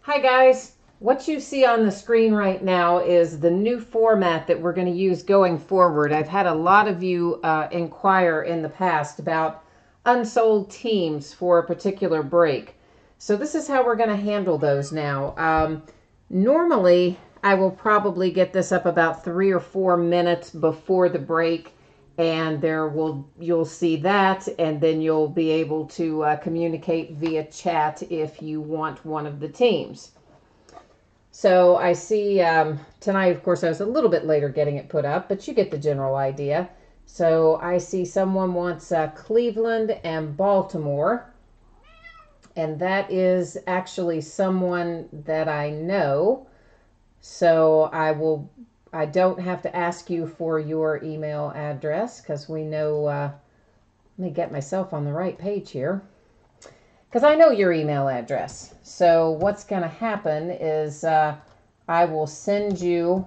Hi guys, what you see on the screen right now is the new format that we're going to use going forward. I've had a lot of you inquire in the past about unsold teams for a particular break. So this is how we're going to handle those now. Normally, I will probably get this up about 3 or 4 minutes before the break, and you'll see that, and then you'll be able to communicate via chat if you want one of the teams. So I see tonight, of course, I was a little bit later getting it put up, but you get the general idea. So I see someone wants Cleveland and Baltimore, and that is actually someone that I know. So I don't have to ask you for your email address because we know, let me get myself on the right page here, because I know your email address. So what's going to happen is I will send you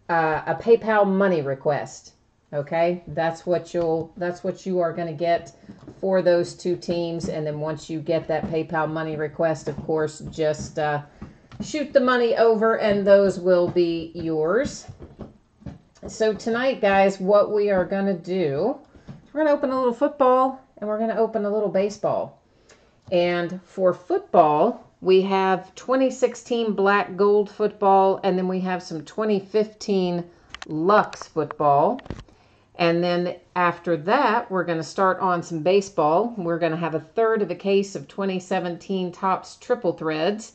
a PayPal money request. Okay, that's what you are going to get for those two teams. And then once you get that PayPal money request, of course, just shoot the money over and those will be yours. So tonight, guys, what we are going to do, we're going to open a little football and we're going to open a little baseball. And for football, we have 2016 black gold football, and then we have some 2015 Lux football. And then after that, we're going to start on some baseball. We're going to have a third of a case of 2017 Topps Triple Threads.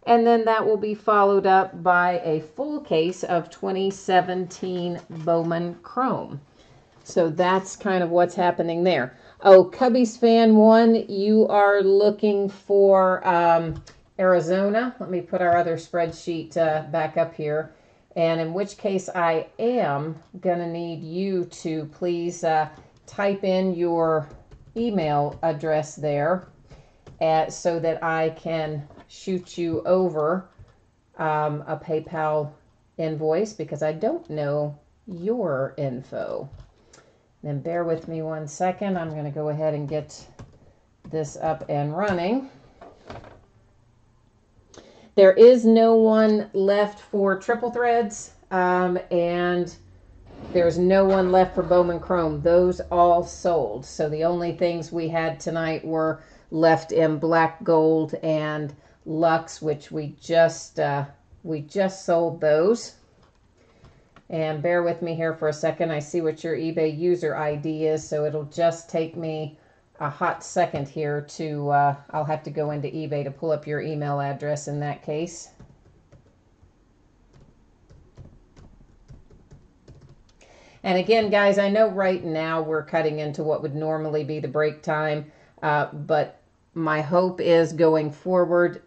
And then that will be followed up by a full case of 2017 Bowman Chrome. So that's kind of what's happening there. Oh, Cubbies fan 1, you are looking for Arizona. Let me put our other spreadsheet back up here. And in which case I am going to need you to please type in your email address there so that I can shoot you over a PayPal invoice, because I don't know your info. Then bear with me 1 second. I'm going to go ahead and get this up and running. There is no one left for Triple Threads, and there's no one left for Bowman Chrome. Those all sold. So the only things we had tonight were left in black gold and Lux, which we just sold those. And bear with me here for a second. I see what your eBay user ID is, so it'll just take me a hot second here to, I'll have to go into eBay to pull up your email address in that case. And again, guys, I know right now we're cutting into what would normally be the break time, but my hope is going forward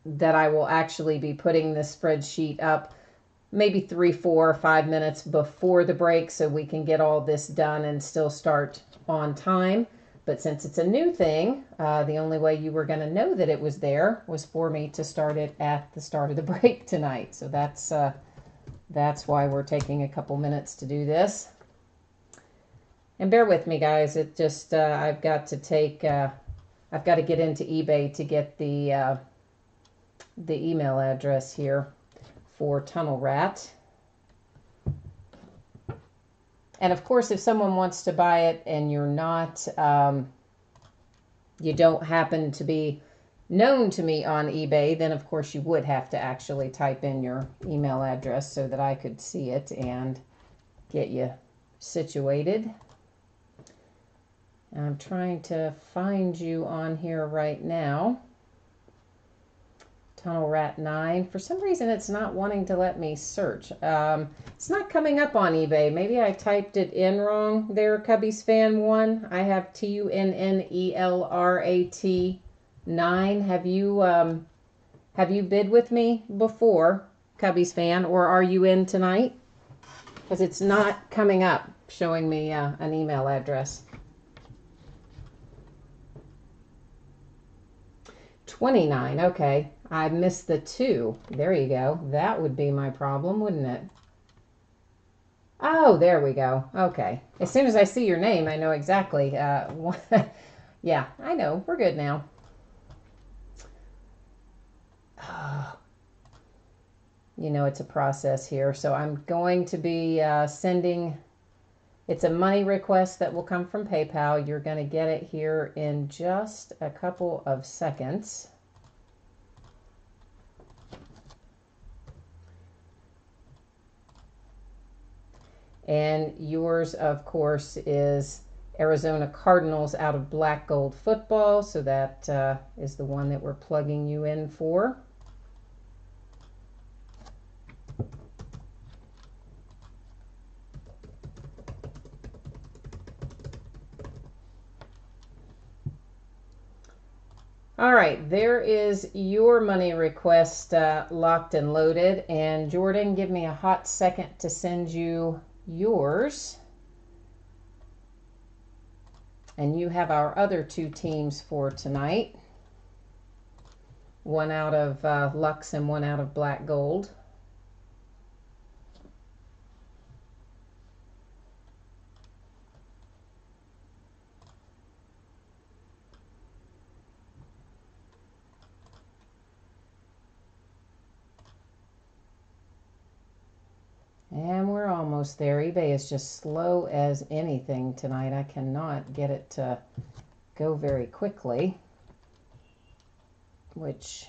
that I will actually be putting this spreadsheet up maybe 3, 4, 5 minutes before the break so we can get all this done and still start on time. But since it's a new thing, the only way you were going to know that it was there was for me to start it at the start of the break tonight. So that's why we're taking a couple minutes to do this. And bear with me, guys. It just I've got to get into eBay to get the email address here for Tunnel Rat. And of course, if someone wants to buy it and you're not, you don't happen to be known to me on eBay, then of course you would have to actually type in your email address so that I could see it and get you situated. I'm trying to find you on here right now. Tunnel Rat 9. For some reason, it's not wanting to let me search. It's not coming up on eBay. Maybe I typed it in wrong there, Cubbies fan 1. I have TUNNELRAT 9. Have you bid with me before, Cubbies fan, or are you in tonight? Because it's not coming up, showing me an email address. 29. Okay. I missed the 2. There you go. That would be my problem, wouldn't it? Oh, there we go. Okay. As soon as I see your name, I know exactly. Yeah, I know. We're good now. You know, it's a process here. So I'm going to be sending, it's a money request that will come from PayPal. You're going to get it here in just a couple of seconds. And yours, of course, is Arizona Cardinals out of Black Gold Football. So that is the one that we're plugging you in for. All right, there is your money request locked and loaded. And Jordan, give me a hot second to send you yours. And you have our other two teams for tonight. One out of Lux and one out of Black Gold. And we're almost there. eBay is just slow as anything tonight. I cannot get it to go very quickly, which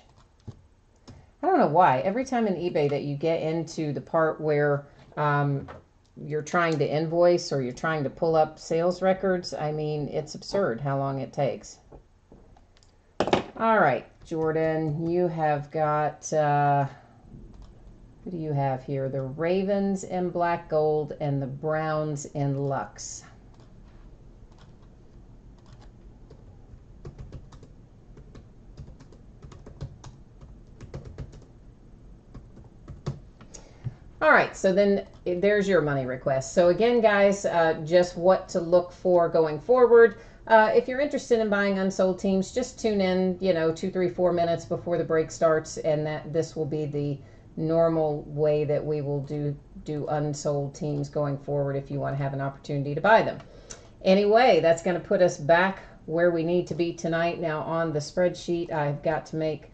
I don't know why. Every time in eBay that you get into the part where you're trying to invoice or you're trying to pull up sales records, I mean, it's absurd how long it takes. All right, Jordan, you have got... who do you have here? The Ravens in Black Gold and the Browns in Lux. All right, so then there's your money request. So again, guys, just what to look for going forward. If you're interested in buying unsold teams, just tune in, 2, 3, 4 minutes before the break starts, and this will be the normal way that we will do unsold teams going forward if you want to have an opportunity to buy them. Anyway, that's going to put us back where we need to be tonight. Now on the spreadsheet, I've got to make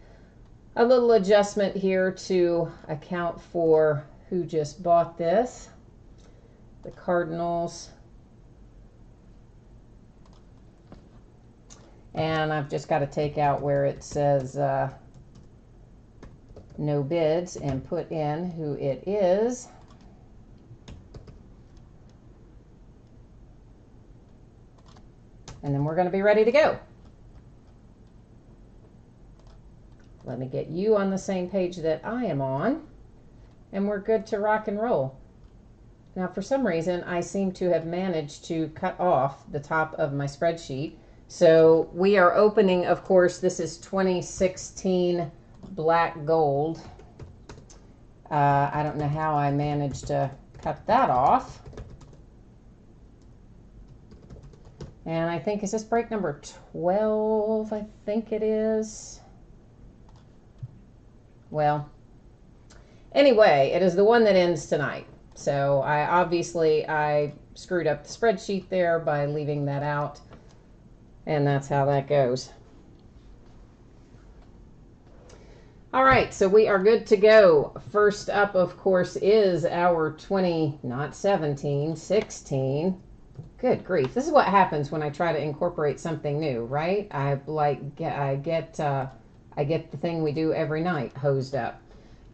a little adjustment here to account for who just bought this. The Cardinals. And I've just got to take out where it says no bids and put in who it is. And then we're going to be ready to go. Let me get you on the same page that I am on, and we're good to rock and roll. Now, for some reason, I seem to have managed to cut off the top of my spreadsheet. So we are opening, of course, this is 2016 Black Gold. I don't know how I managed to cut that off. And I think, is this break number 12? I think it is. Well, anyway, it is the one that ends tonight. So I screwed up the spreadsheet there by leaving that out. And that's how that goes. All right, so we are good to go. First up, of course, is our 16. Good grief. This is what happens when I try to incorporate something new, right? I get the thing we do every night hosed up.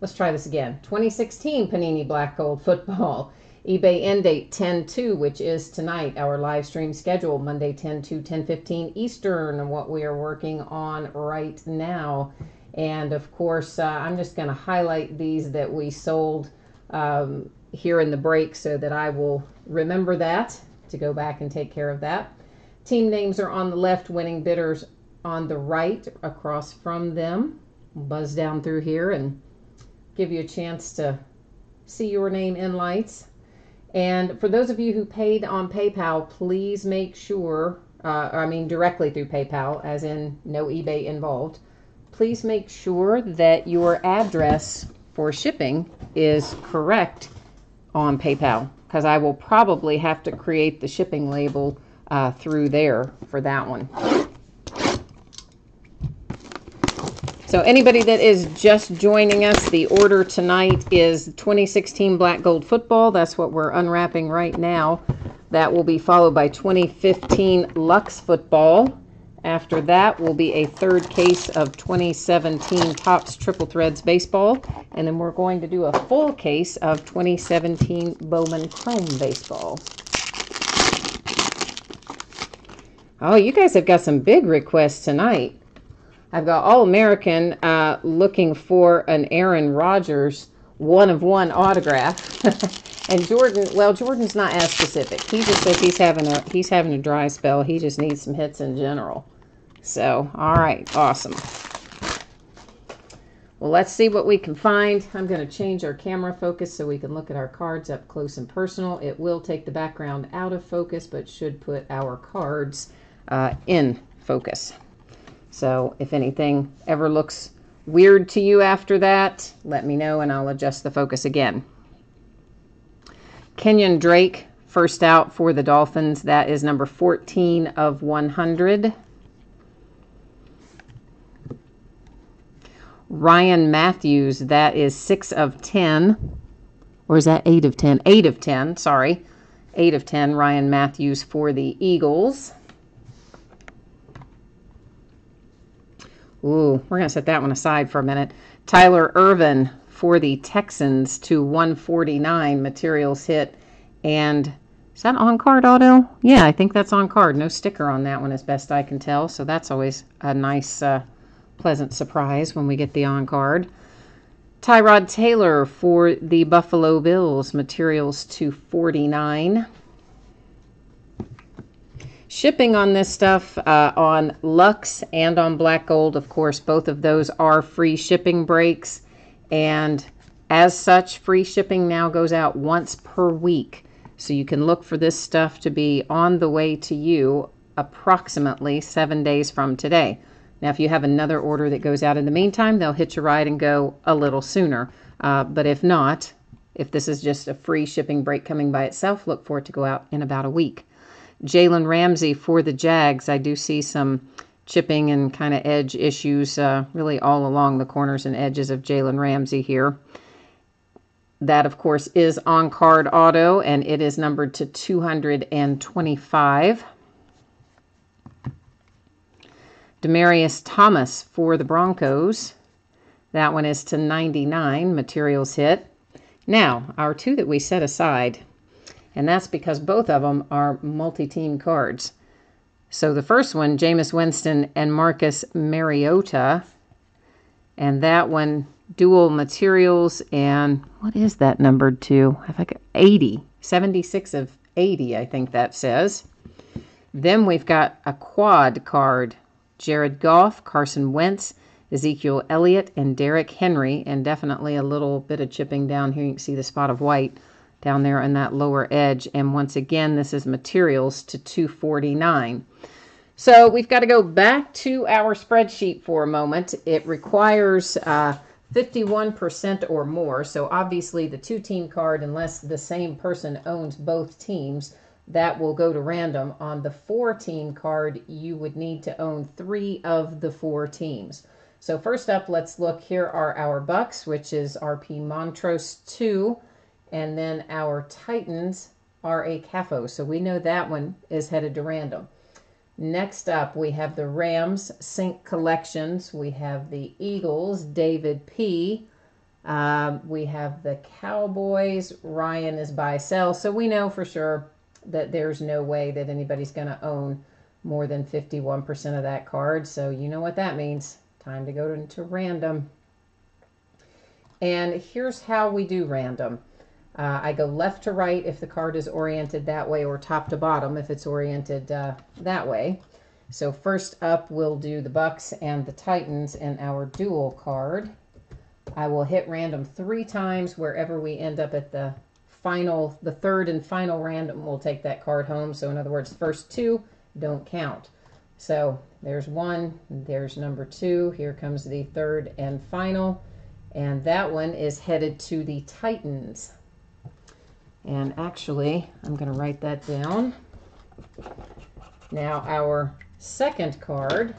Let's try this again. 2016 Panini Black Gold Football. eBay end date 10/2, which is tonight. Our live stream schedule, Monday 10/2, 10:15 Eastern, what we are working on right now. And of course, I'm just going to highlight these that we sold here in the break so that I will remember that to go back and take care of that. Team names are on the left, winning bidders on the right across from them. Buzz down through here and give you a chance to see your name in lights. And for those of you who paid on PayPal, please make sure, directly through PayPal, as in no eBay involved, please make sure that your address for shipping is correct on PayPal, because I will probably have to create the shipping label through there for that one. So anybody that is just joining us, the order tonight is 2016 Black Gold Football. That's what we're unwrapping right now. That will be followed by 2015 Lux Football. After that will be a third case of 2017 Topps Triple Threads Baseball. And then we're going to do a full case of 2017 Bowman Chrome Baseball. Oh, you guys have got some big requests tonight. I've got All-American looking for an Aaron Rodgers 1-of-1 autograph. And Jordan, well, Jordan's not as specific. He just says he's having a dry spell. He just needs some hits in general. So, all right, awesome. Well, let's see what we can find. I'm going to change our camera focus so we can look at our cards up close and personal. It will take the background out of focus, but should put our cards in focus. So if anything ever looks weird to you after that, let me know and I'll adjust the focus again. Kenyon Drake, first out for the Dolphins. That is number 14 of 100. Ryan Matthews, that is 6 of 10. Or is that 8 of 10? 8 of 10, sorry. 8 of 10, Ryan Matthews for the Eagles. Ooh, we're going to set that one aside for a minute. Tyler Ervin for the Texans to 149, materials hit. And is that on card auto? Yeah, I think that's on card. No sticker on that one as best I can tell. So that's always a nice, pleasant surprise when we get the on card. Tyrod Taylor for the Buffalo Bills, materials to 49. Shipping on this stuff on Lux and on Black Gold, of course, both of those are free shipping breaks. And as such, free shipping now goes out once per week. So you can look for this stuff to be on the way to you approximately 7 days from today. Now, if you have another order that goes out in the meantime, they'll hitch a ride and go a little sooner. But if not, if this is just a free shipping break coming by itself, look for it to go out in about a week. Jalen Ramsey for the Jags. I do see some chipping and kind of edge issues really all along the corners and edges of Jalen Ramsey here. That, of course, is on card auto, and it is numbered to 225. Demaryius Thomas for the Broncos. That one is to 99, materials hit. Now, our two that we set aside, and that's because both of them are multi-team cards. So the first one, Jameis Winston and Marcus Mariota. And that one, dual materials, and what is that numbered to? I think 80. 76 of 80, I think that says. Then we've got a quad card. Jared Goff, Carson Wentz, Ezekiel Elliott, and Derrick Henry. And definitely a little bit of chipping down here. You can see the spot of white down there on that lower edge. And once again, this is materials to 249. So we've got to go back to our spreadsheet for a moment. It requires 51% or more. So obviously the two-team card, unless the same person owns both teams, that will go to random. On the four-team card, you would need to own 3 of the 4 teams. So first up, let's look. Here are our Bucks, which is RP Montrose 2. And then our Titans are a CAFO. So we know that one is headed to random. Next up, we have the Rams Sync Collections. We have the Eagles, David P. We have the Cowboys. Ryan is buy sell. So we know for sure that there's no way that anybody's going to own more than 51% of that card. So you know what that means. Time to go into random. And here's how we do random. I go left to right if the card is oriented that way, or top to bottom if it's oriented that way. So first up, we'll do the Bucks and the Titans in our dual card. I will hit random 3 times. Wherever we end up at the third and final random, we'll take that card home. So in other words, the first 2 don't count. So there's 1, there's number 2. Here comes the third and final. And that one is headed to the Titans. And actually, I'm going to write that down. Now, our second card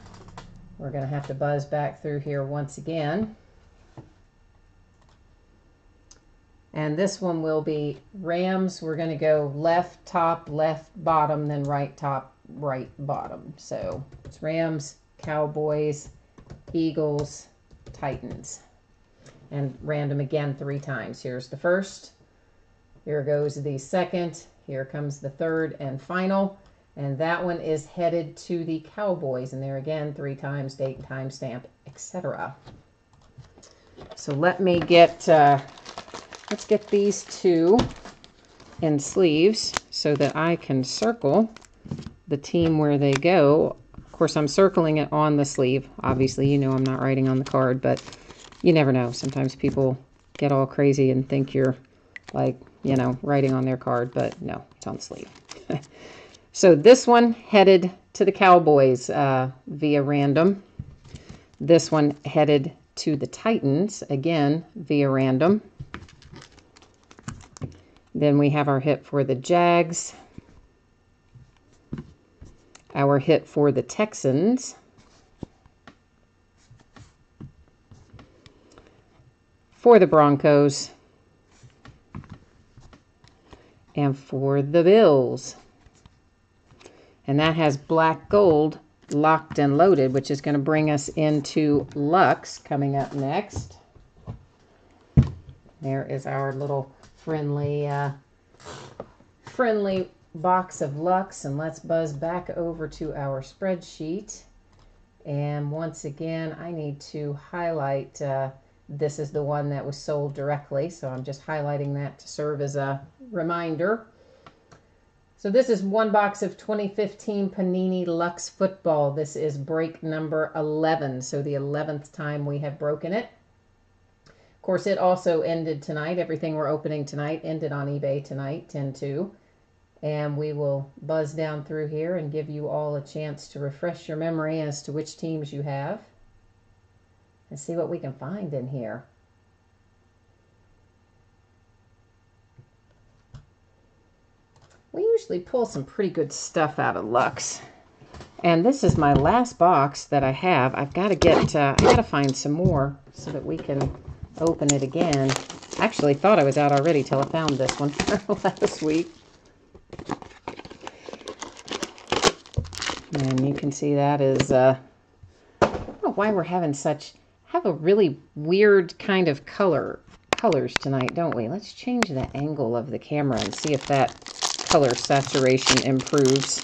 We're going to have to buzz back through here once again. And this one will be Rams. We're going to go left top, left bottom, then right top, right bottom. So it's Rams, Cowboys, Eagles, Titans. And random again 3 times. Here's the first. Here goes the second. Here comes the third and final. And that one is headed to the Cowboys. And there again 3 times, date, timestamp, etc. So let me get... let's get these 2 in sleeves so that I can circle the team where they go. Of course, I'm circling it on the sleeve. Obviously, you know I'm not writing on the card, but you never know. Sometimes people get all crazy and think you're like, you know, writing on their card, but no, it's on the sleeve. So this one headed to the Cowboys via random. This one headed to the Titans, again, via random. Then we have our hit for the Jags, our hit for the Texans, for the Broncos, and for the Bills. And that has black gold locked and loaded, which is going to bring us into Lux coming up next. There is our little friendly box of Lux, and let's buzz back over to our spreadsheet. And once again, I need to highlight, this is the one that was sold directly, so I'm just highlighting that to serve as a reminder. So this is one box of 2015 Panini Lux Football. This is break number 11, so the 11th time we have broken it. Of course, it also ended tonight. Everything we're opening tonight ended on eBay tonight, 10/2. And we will buzz down through here and give you all a chance to refresh your memory as to which teams you have. And see what we can find in here. We usually pull some pretty good stuff out of Lux. And this is my last box that I have. I've got to get, I got to find some more so that we can open it again. I actually thought I was out already till I found this one last week. And you can see that is, I don't know why we're having have a really weird kind of colors tonight, don't we? Let's change the angle of the camera and see if that color saturation improves.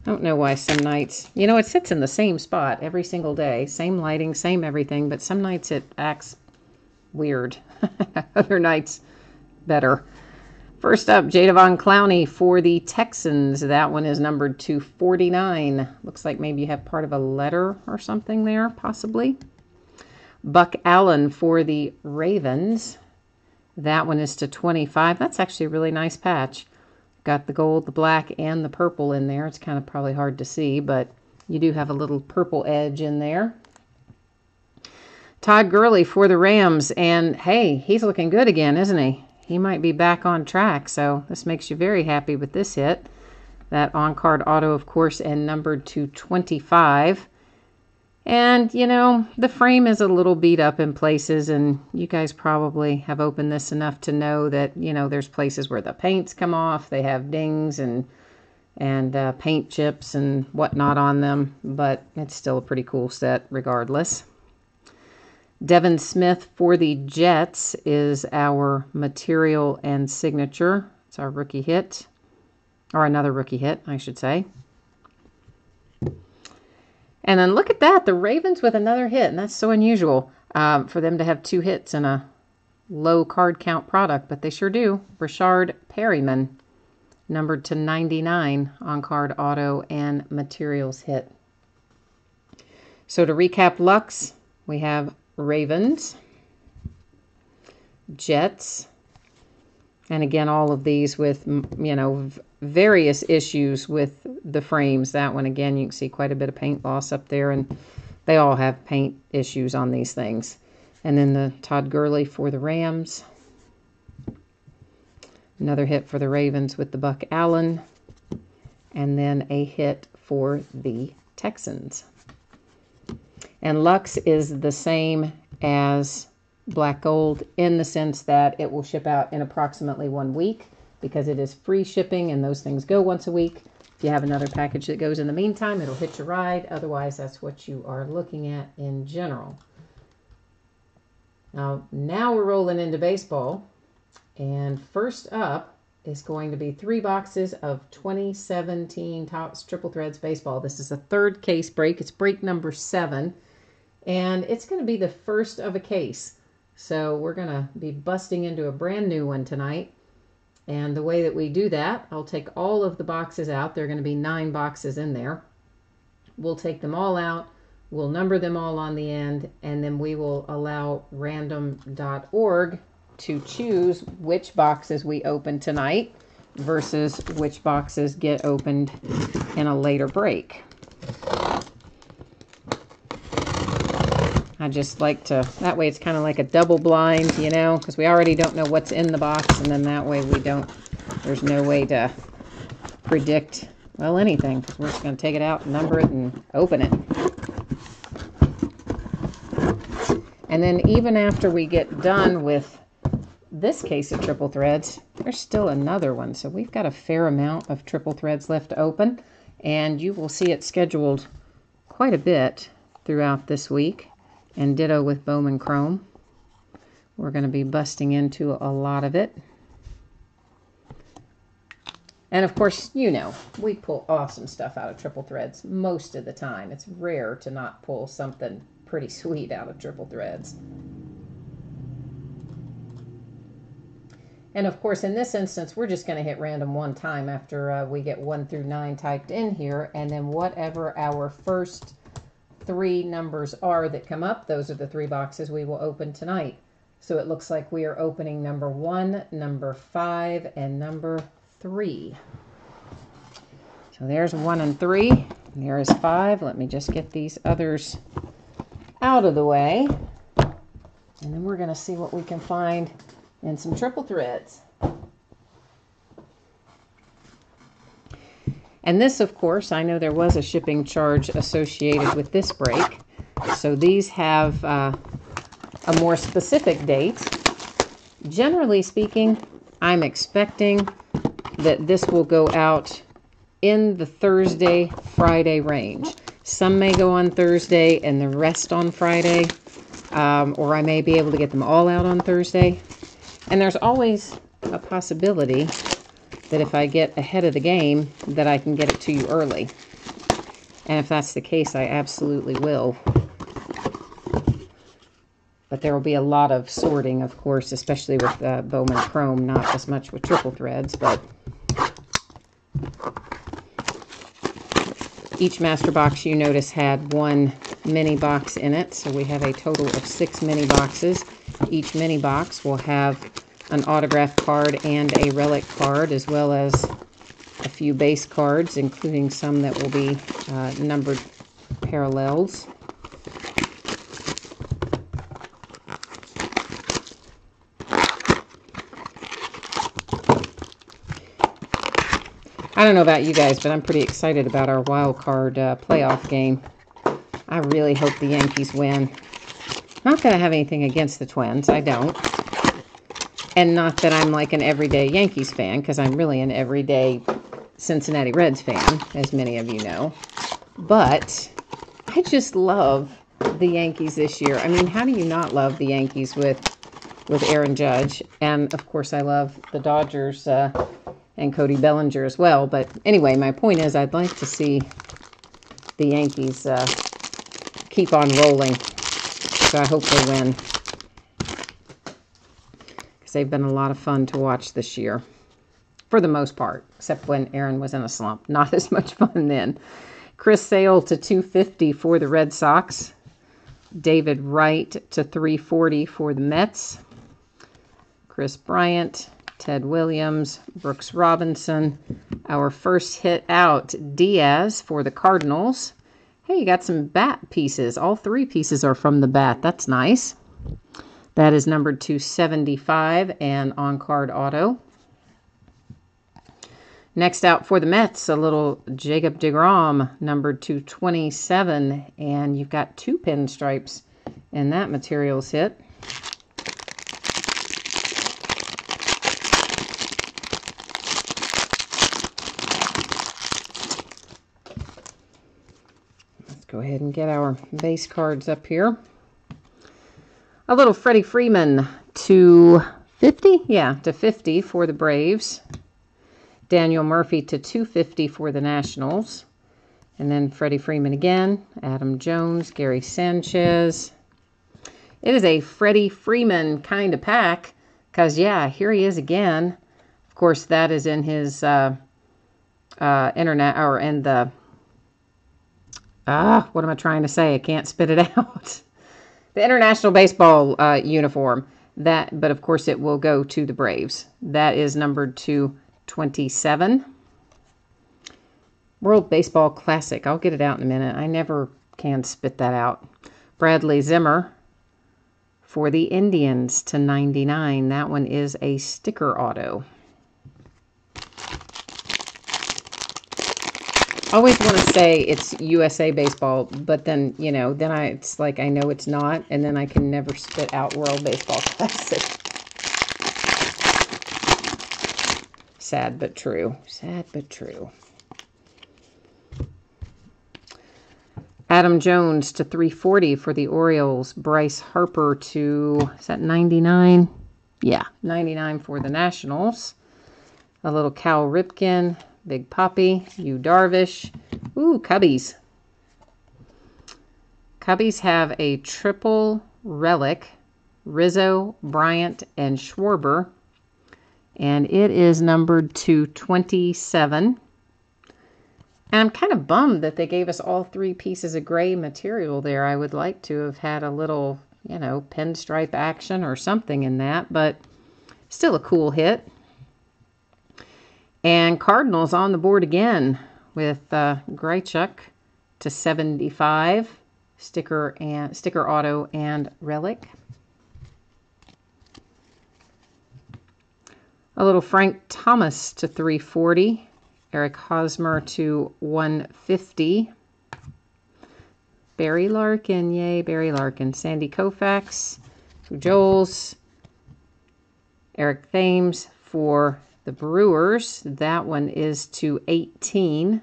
I don't know why some nights, you know, it sits in the same spot every single day, same lighting, same everything, but some nights it acts weird. Other nights better. First up, Jadeveon Clowney for the Texans. That one is numbered to 49. Looks like maybe you have part of a letter or something there, possibly. Buck Allen for the Ravens. That one is to 25. That's actually a really nice patch. Got the gold, the black, and the purple in there. It's kind of probably hard to see, but you do have a little purple edge in there. Todd Gurley for the Rams. And, hey, he's looking good again, isn't he? He might be back on track, so this makes you very happy with this hit. That on-card auto, of course, and numbered to 25. And, you know, the frame is a little beat up in places, and you guys probably have opened this enough to know that, you know, there's places where the paints come off. They have dings and paint chips and whatnot on them, but it's still a pretty cool set regardless. Devin Smith for the Jets is our material and signature. It's our rookie hit, or another rookie hit, I should say. And then look at that, the Ravens with another hit, and that's so unusual for them to have 2 hits in a low card count product, but they sure do. Rashard Perryman, numbered to 99, on-card auto and materials hit. So to recap Lux, we have Ravens, Jets, and again, all of these with, you know, various issues with the frames. That one, again, you can see quite a bit of paint loss up there, and they all have paint issues on these things. And then the Todd Gurley for the Rams. Another hit for the Ravens with the Buck Allen. And then a hit for the Texans. And Lux is the same as Black Gold in the sense that it will ship out in approximately 1 week because it is free shipping and those things go once a week. If you have another package that goes in the meantime, it'll hitch a ride. Otherwise, that's what you are looking at in general. Now we're rolling into baseball. And first up is going to be 3 boxes of 2017 Topps Triple Threads Baseball. This is a 3rd case break. It's break number 7. And it's going to be the first of a case. So we're going to be busting into a brand new one tonight. And the way that we do that, I'll take all of the boxes out. There are going to be 9 boxes in there. We'll take them all out. We'll number them all on the end. And then we will allow random.org to choose which boxes we open tonight versus which boxes get opened in a later break. I just like to, that way it's kind of like a double blind, you know, because we already don't know what's in the box, and then that way there's no way to predict, well, anything, because we're just going to take it out, number it, and open it. And then even after we get done with this case of triple threads, there's still another one. So we've got a fair amount of triple threads left to open, and you will see it scheduled quite a bit throughout this week. And ditto with Bowman Chrome. We're going to be busting into a lot of it. And of course, you know, we pull awesome stuff out of triple threads most of the time. It's rare to not pull something pretty sweet out of triple threads. And of course, in this instance, we're just going to hit random one time after we get 1 through 9 typed in here. And then whatever our first 3 numbers are that come up, those are the 3 boxes we will open tonight. So it looks like we are opening number 1, number 5, and number 3. So there's 1 and 3. And there is 5. Let me just get these others out of the way. And then we're going to see what we can find in some triple threads. And this, of course, I know there was a shipping charge associated with this break. So these have a more specific date. Generally speaking, I'm expecting that this will go out in the Thursday, Friday range. Some may go on Thursday and the rest on Friday, or I may be able to get them all out on Thursday. And there's always a possibility that if I get ahead of the game, that I can get it to you early. And if that's the case, I absolutely will. But there will be a lot of sorting, of course, especially with Bowman Chrome, not as much with triple threads, but each master box, you notice, had 1 mini box in it. So we have a total of 6 mini boxes. Each mini box will have an autograph card and a relic card, as well as a few base cards, including some that will be numbered parallels. I don't know about you guys, but I'm pretty excited about our wild card playoff game. I really hope the Yankees win. Not that I have anything against the Twins. I don't. And not that I'm like an everyday Yankees fan, because I'm really an everyday Cincinnati Reds fan, as many of you know. But I just love the Yankees this year. I mean, how do you not love the Yankees with Aaron Judge? And, of course, I love the Dodgers and Cody Bellinger as well. But anyway, my point is I'd like to see the Yankees keep on rolling. So I hope they win. They've been a lot of fun to watch this year, for the most part, except when Aaron was in a slump. Not as much fun then. Chris Sale to 250 for the Red Sox. David Wright to 340 for the Mets. Chris Bryant, Ted Williams, Brooks Robinson. Our first hit out, Diaz for the Cardinals. Hey, you got some bat pieces. All 3 pieces are from the bat. That's nice. That is numbered 275 and on-card auto. Next out for the Mets, a little Jacob deGrom, numbered to 27, and you've got 2 pinstripes in that materials hit. Let's go ahead and get our base cards up here. A little Freddie Freeman to 50? Yeah, to 50 for the Braves. Daniel Murphy to 250 for the Nationals. And then Freddie Freeman again. Adam Jones, Gary Sanchez. It is a Freddie Freeman kind of pack. Because, yeah, here he is again. Of course, that is in his internet, or in the... what am I trying to say? I can't spit it out. The International Baseball uniform. But of course it will go to the Braves. That is numbered to 27. World Baseball Classic. I'll get it out in a minute. I never can spit that out. Bradley Zimmer for the Indians to 99. That one is a sticker auto. I always want to say it's USA Baseball, but then, you know, then it's like I know it's not, and then I can never spit out World Baseball Classic. Sad but true. Sad but true. Adam Jones to 340 for the Orioles. Bryce Harper to, is that 99? Yeah, 99 for the Nationals. A little Cal Ripken. Big Poppy, Yu Darvish. Ooh, Cubbies. Cubbies have a triple relic, Rizzo, Bryant, and Schwarber. And it is numbered to 27. And I'm kind of bummed that they gave us all 3 pieces of gray material there. I would like to have had a little, you know, pinstripe action or something in that, but still a cool hit. And Cardinals on the board again with Grichuk to 75, sticker auto and relic. A little Frank Thomas to 340, Eric Hosmer to 150. Barry Larkin, yay, Barry Larkin. Sandy Koufax for Joels. Eric Thames for the Brewers. That one is to 18.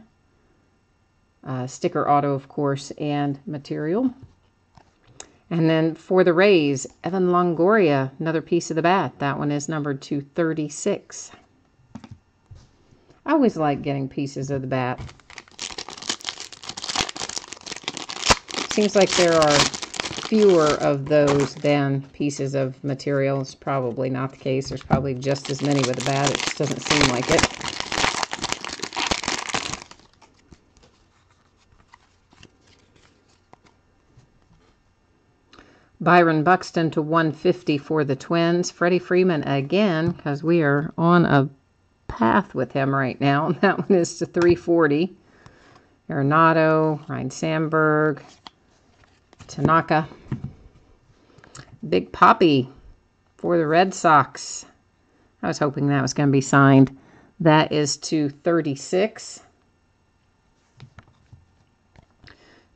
Sticker auto, of course, and material. And then for the Rays, Evan Longoria, another piece of the bat. That one is numbered to 36. I always like getting pieces of the bat. Seems like there are fewer of those than pieces of material. It's probably not the case. There's probably just as many with the bat. It just doesn't seem like it. Byron Buxton to 150 for the Twins. Freddie Freeman again, because we are on a path with him right now. That one is to 340. Arenado, Ryan Sandberg, Tanaka. Big Poppy for the Red Sox. I was hoping that was going to be signed. That is to 36.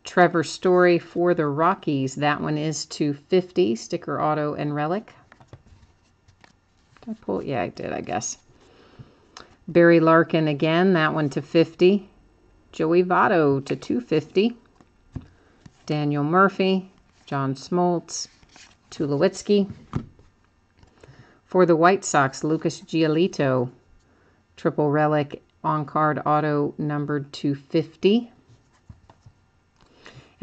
Trevor Story for the Rockies. That one is to 50. Sticker auto and relic. Did I pull? Yeah, I did, I guess. Barry Larkin again. That one to 50. Joey Votto to 250. Daniel Murphy. John Smoltz. Tulowitzki. For the White Sox, Lucas Giolito. Triple relic on-card auto numbered to 50.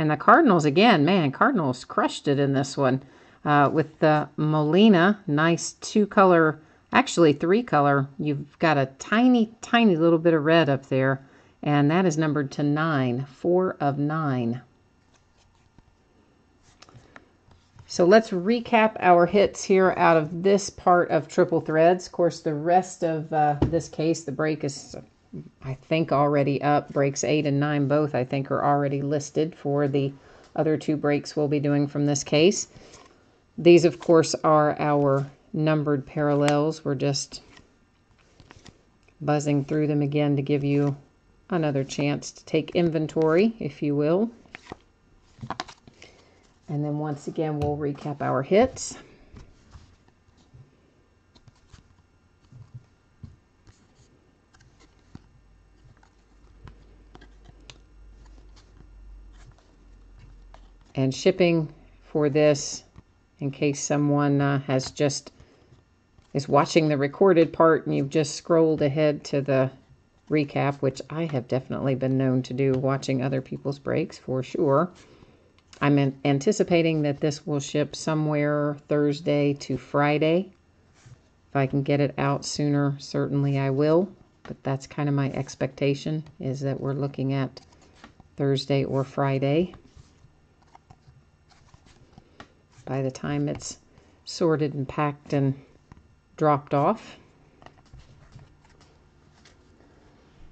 And the Cardinals, again, man, Cardinals crushed it in this one with the Molina. Nice 2-color, actually 3-color. You've got a tiny, tiny little bit of red up there. And that is numbered to 9, 4 of 9. So let's recap our hits here out of this part of Triple Threads. Of course, the rest of this case, the break is, I think, already up. Breaks 8 and 9 both, I think, are already listed for the other 2 breaks we'll be doing from this case. These, of course, are our numbered parallels. We're just buzzing through them again to give you another chance to take inventory, if you will. And then once again, we'll recap our hits. And shipping for this, in case someone is watching the recorded part and you've just scrolled ahead to the recap, which I have definitely been known to do watching other people's breaks for sure. I'm anticipating that this will ship somewhere Thursday to Friday. If I can get it out sooner, certainly I will. But that's kind of my expectation, is that we're looking at Thursday or Friday by the time it's sorted and packed and dropped off.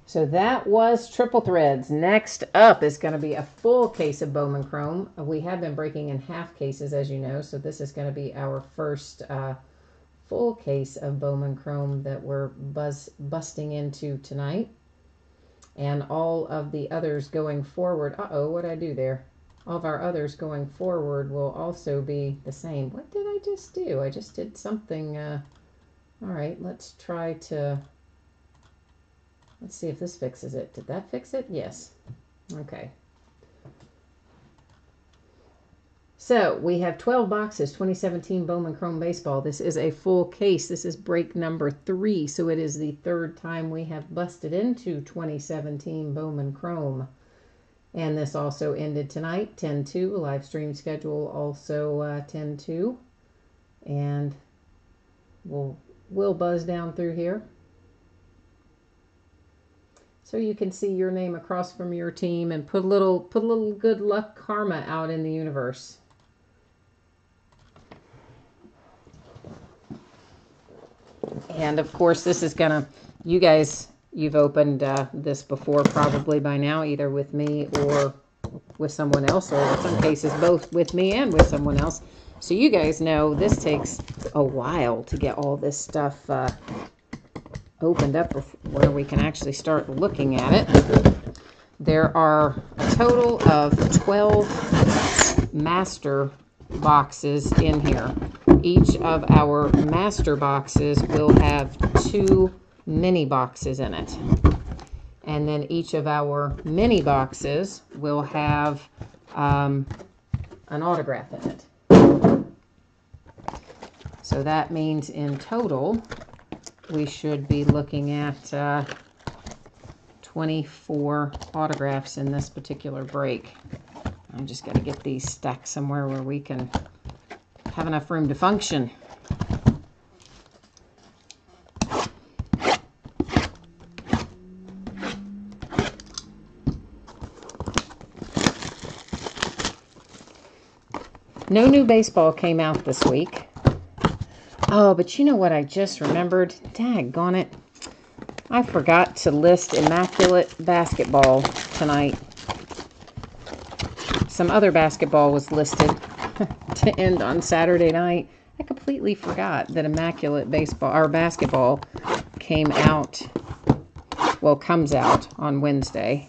So that was Triple Threads. Next up is going to be a full case of Bowman Chrome. We have been breaking in half cases, as you know, so this is going to be our first full case of Bowman Chrome that we're busting into tonight. And all of the others going forward, what did I do there? All of our others going forward will also be the same. What did I just do? I just did something. All right, let's try to... Let's see if this fixes it. Did that fix it? Yes. Okay. So we have 12 boxes, 2017 Bowman Chrome Baseball. This is a full case. This is break number 3. So it is the third time we have busted into 2017 Bowman Chrome. And this also ended tonight, 10-2. Live stream schedule also 10-2. And we'll buzz down through here, so you can see your name across from your team and put a little good luck karma out in the universe. And of course, this is gonna, you guys, you've opened this before probably by now, either with me or with someone else, or in some cases both with me and with someone else. So you guys know this takes a while to get all this stuff opened up where we can actually start looking at it. There are a total of 12 master boxes in here. Each of our master boxes will have 2 mini boxes in it. And then each of our mini boxes will have an autograph in it. So that means in total, we should be looking at 24 autographs in this particular break. I'm just going to get these stacked somewhere where we can have enough room to function. No new baseball came out this week. Oh, but you know what I just remembered? Daggone it. I forgot to list Immaculate Basketball tonight. Some other basketball was listed to end on Saturday night. I completely forgot that Immaculate Basketball comes out on Wednesday.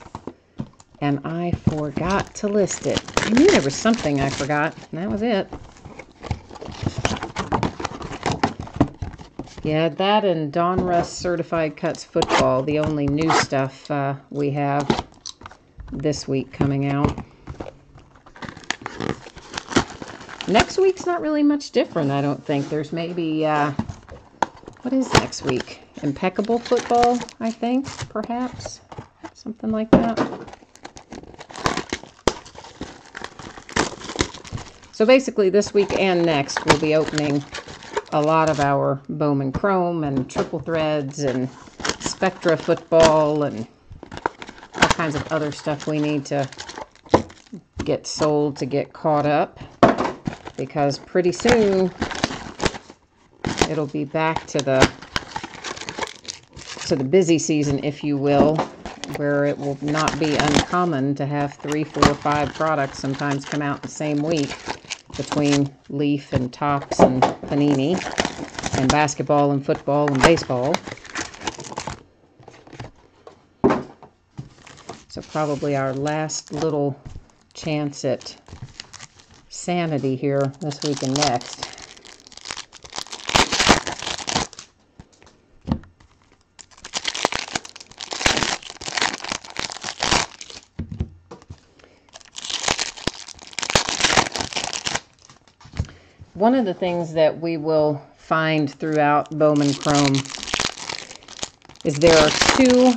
And I forgot to list it. I knew there was something I forgot, and that was it. Yeah, that and Donruss Certified Cuts Football, the only new stuff we have this week coming out. Next week's not really much different, I don't think. There's maybe, what is next week? Impeccable Football, I think, perhaps. Something like that. So basically this week and next we'll be opening a lot of our Bowman Chrome and Triple Threads and Spectra Football and all kinds of other stuff we need to get sold to get caught up, because pretty soon it'll be back to the busy season, if you will, where it will not be uncommon to have 3, 4, 5 products sometimes come out the same week, between Leaf and Topps and Panini and basketball and football and baseball. probably our last little chance at sanity here this week and next. One of the things that we will find throughout Bowman Chrome is there are two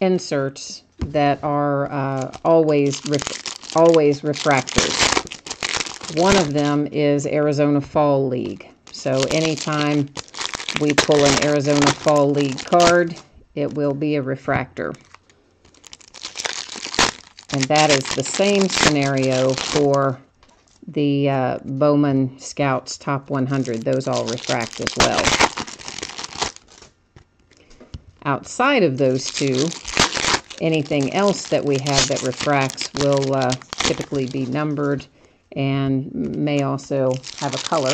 inserts that are always refractors. One of them is Arizona Fall League. So anytime we pull an Arizona Fall League card, it will be a refractor. And that is the same scenario for the Bowman Scouts Top 100. Those all refract as well. Outside of those two, anything else that we have that refracts will typically be numbered and may also have a color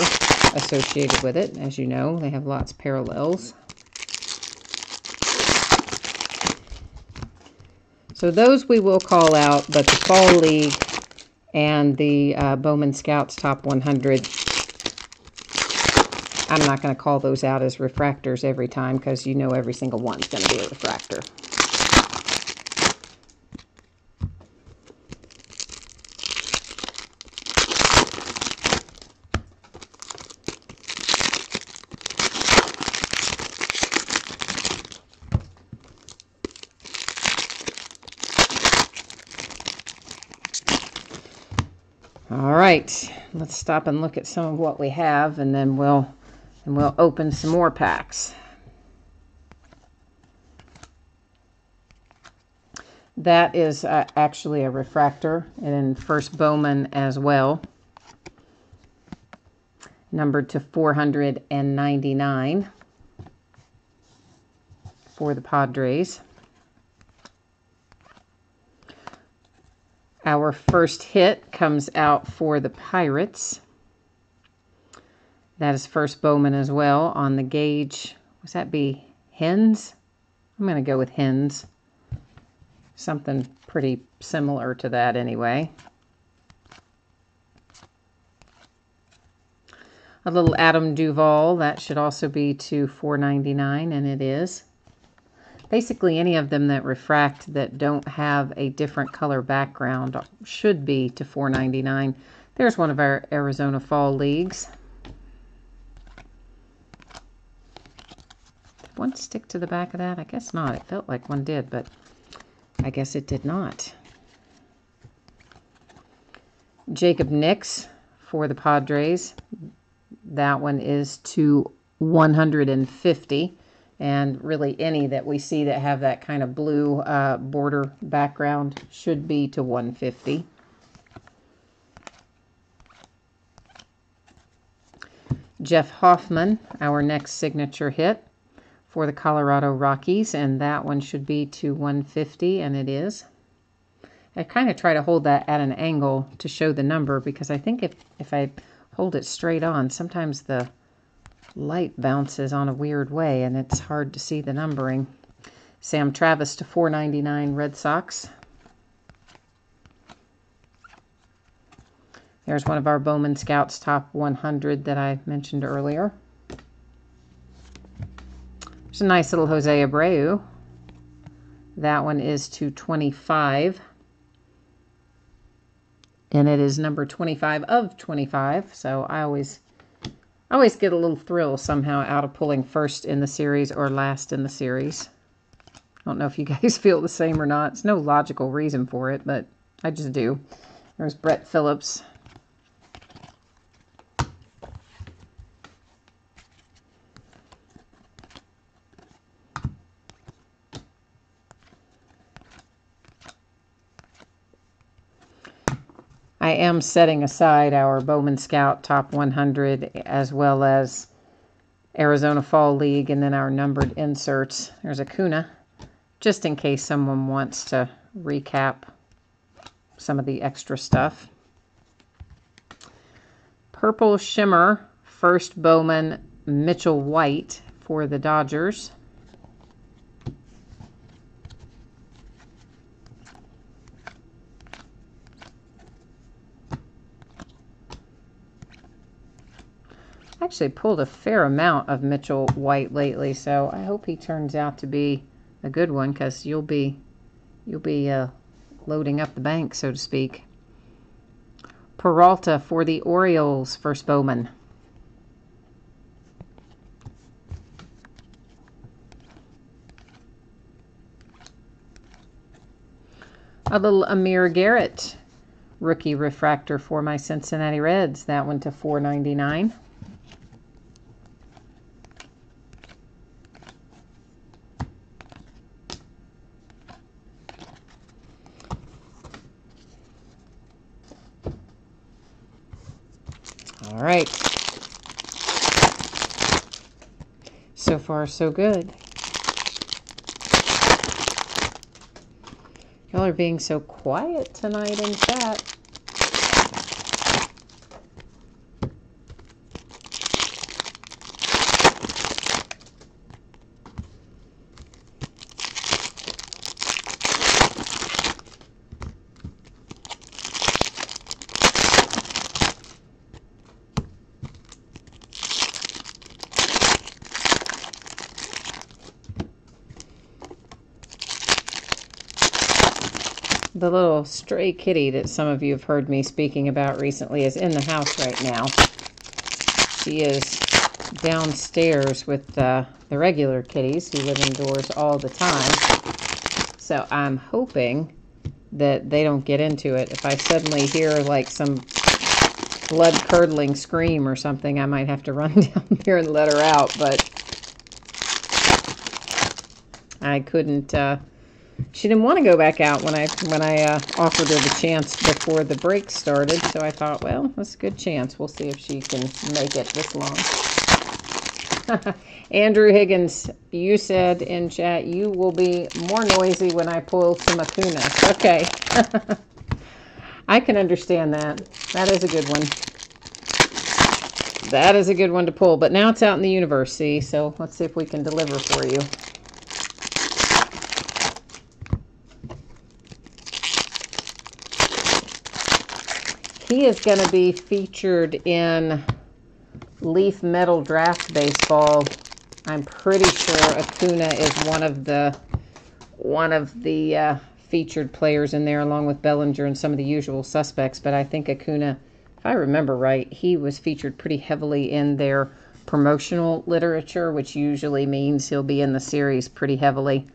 associated with it. As you know, they have lots of parallels. So those we will call out, but the Fall League and the Bowman Scouts Top 100, I'm not going to call those out as refractors every time because you know every single one's going to be a refractor. All right, let's stop and look at some of what we have, and then we'll open some more packs. That is actually a refractor, and First Bowman as well, numbered to 499 for the Padres. Our first hit comes out for the Pirates. That is First Bowman as well on the gauge. Would that be Hens? I'm going to go with Hens. Something pretty similar to that anyway. A little Adam Duvall. That should also be to 499, and it is. Basically, any of them that refract that don't have a different color background should be to 499. There's one of our Arizona Fall Leagues. Did one stick to the back of that? I guess not. It felt like one did, but I guess it did not. Jacob Nix for the Padres. That one is to 150. And really any that we see that have that kind of blue border background should be to 150. Jeff Hoffman, our next signature hit for the Colorado Rockies, and that one should be to 150, and it is. I kind of try to hold that at an angle to show the number, because I think if I hold it straight on, sometimes the light bounces on a weird way and it's hard to see the numbering. Sam Travis to 499 Red Sox. There's one of our Bowman Scouts Top 100 that I mentioned earlier. There's a nice little Jose Abreu. That one is to 25. And it is number 25 of 25. So I always get a little thrill somehow out of pulling first in the series or last in the series. I don't know if you guys feel the same or not. There's no logical reason for it, but I just do. There's Brett Phillips. I am setting aside our Bowman Scout Top 100 as well as Arizona Fall League and then our numbered inserts. There's Acuna, just in case someone wants to recap some of the extra stuff. Purple Shimmer, First Bowman Mitchell White for the Dodgers. actually pulled a fair amount of Mitchell White lately, so I hope he turns out to be a good one, because you'll be loading up the bank, so to speak. Peralta for the Orioles, first Bowman. A little Amir Garrett rookie refractor for my Cincinnati Reds. That one to $4.99. All right. So far, so good. Y'all are being so quiet tonight in chat. The little stray kitty that some of you have heard me speaking about recently is in the house right now. She is downstairs with the regular kitties who live indoors all the time. So I'm hoping that they don't get into it. If I suddenly hear like some blood-curdling scream or something, I might have to run down here and let her out. But I couldn't... She didn't want to go back out when I offered her the chance before the break started. So I thought, well, that's a good chance. We'll see if she can make it this long. Andrew Higgins, you said in chat, you will be more noisy when I pull some Acuna. Okay. I can understand that. That is a good one. That is a good one to pull. But now it's out in the universe, see? So let's see if we can deliver for you. He is going to be featured in Leaf Metal Draft Baseball. I'm pretty sure Acuna is one of the featured players in there, along with Bellinger and some of the usual suspects. But I think Acuna, if I remember right, he was featured pretty heavily in their promotional literature, which usually means he'll be in the series pretty heavily.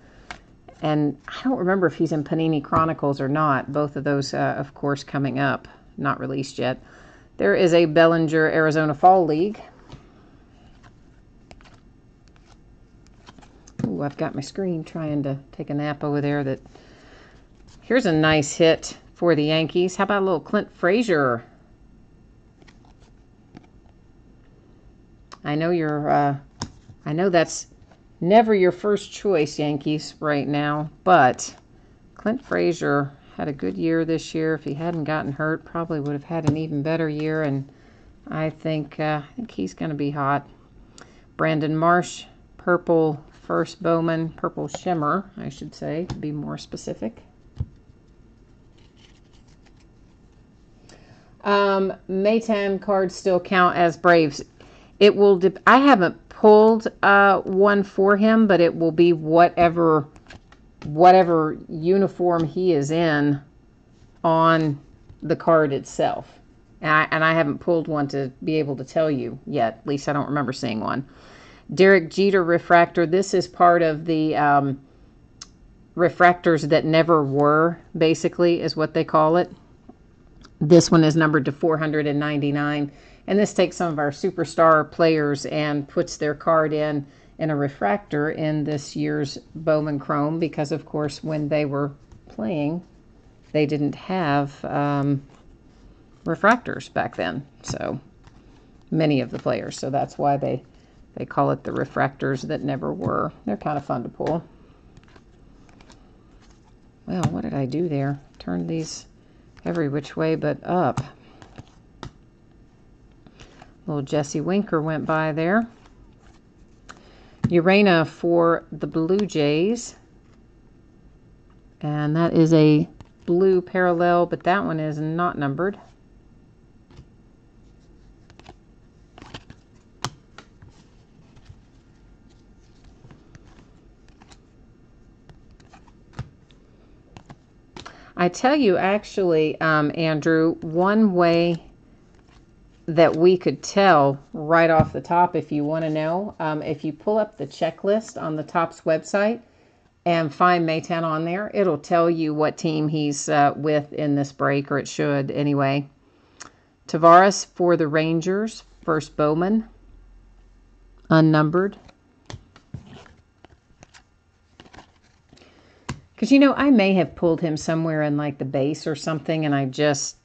And I don't remember if he's in Panini Chronicles or not. Both of those, of course, coming up. Not released yet. There is a Bellinger Arizona Fall League. Ooh, I've got my screen trying to take a nap over there. Here's a nice hit for the Yankees. How about a little Clint Frazier? I know I know that's never your first choice, Yankees, right now, but Clint Frazier had a good year this year. If he hadn't gotten hurt, probably would have had an even better year, and I think he's going to be hot. Brandon Marsh, purple first Bowman, purple shimmer, I should say, to be more specific. Maytan cards still count as Braves. It will. I haven't pulled one for him, but it will be whatever uniform he is in on the card itself. And I haven't pulled one to be able to tell you yet. At least I don't remember seeing one. Derek Jeter refractor. This is part of the refractors that never were, basically, is what they call it. This one is numbered to 499. And this takes some of our superstar players and puts their card in a refractor in this year's Bowman Chrome, because of course when they were playing they didn't have refractors back then, so many of the players, so that's why they call it the refractors that never were. They're kind of fun to pull. Well, what did I do there? Turned these every which way but up. Little Jesse Winker went by there. Urena for the Blue Jays. And that is a blue parallel, but that one is not numbered. I tell you, actually, Andrew, one way that we could tell right off the top, if you want to know, if you pull up the checklist on the Topps website and find Maytan on there, it'll tell you what team he's with in this break, or it should anyway. Tavares for the Rangers, first Bowman, unnumbered. Because, you know, I may have pulled him somewhere in like the base or something, and I just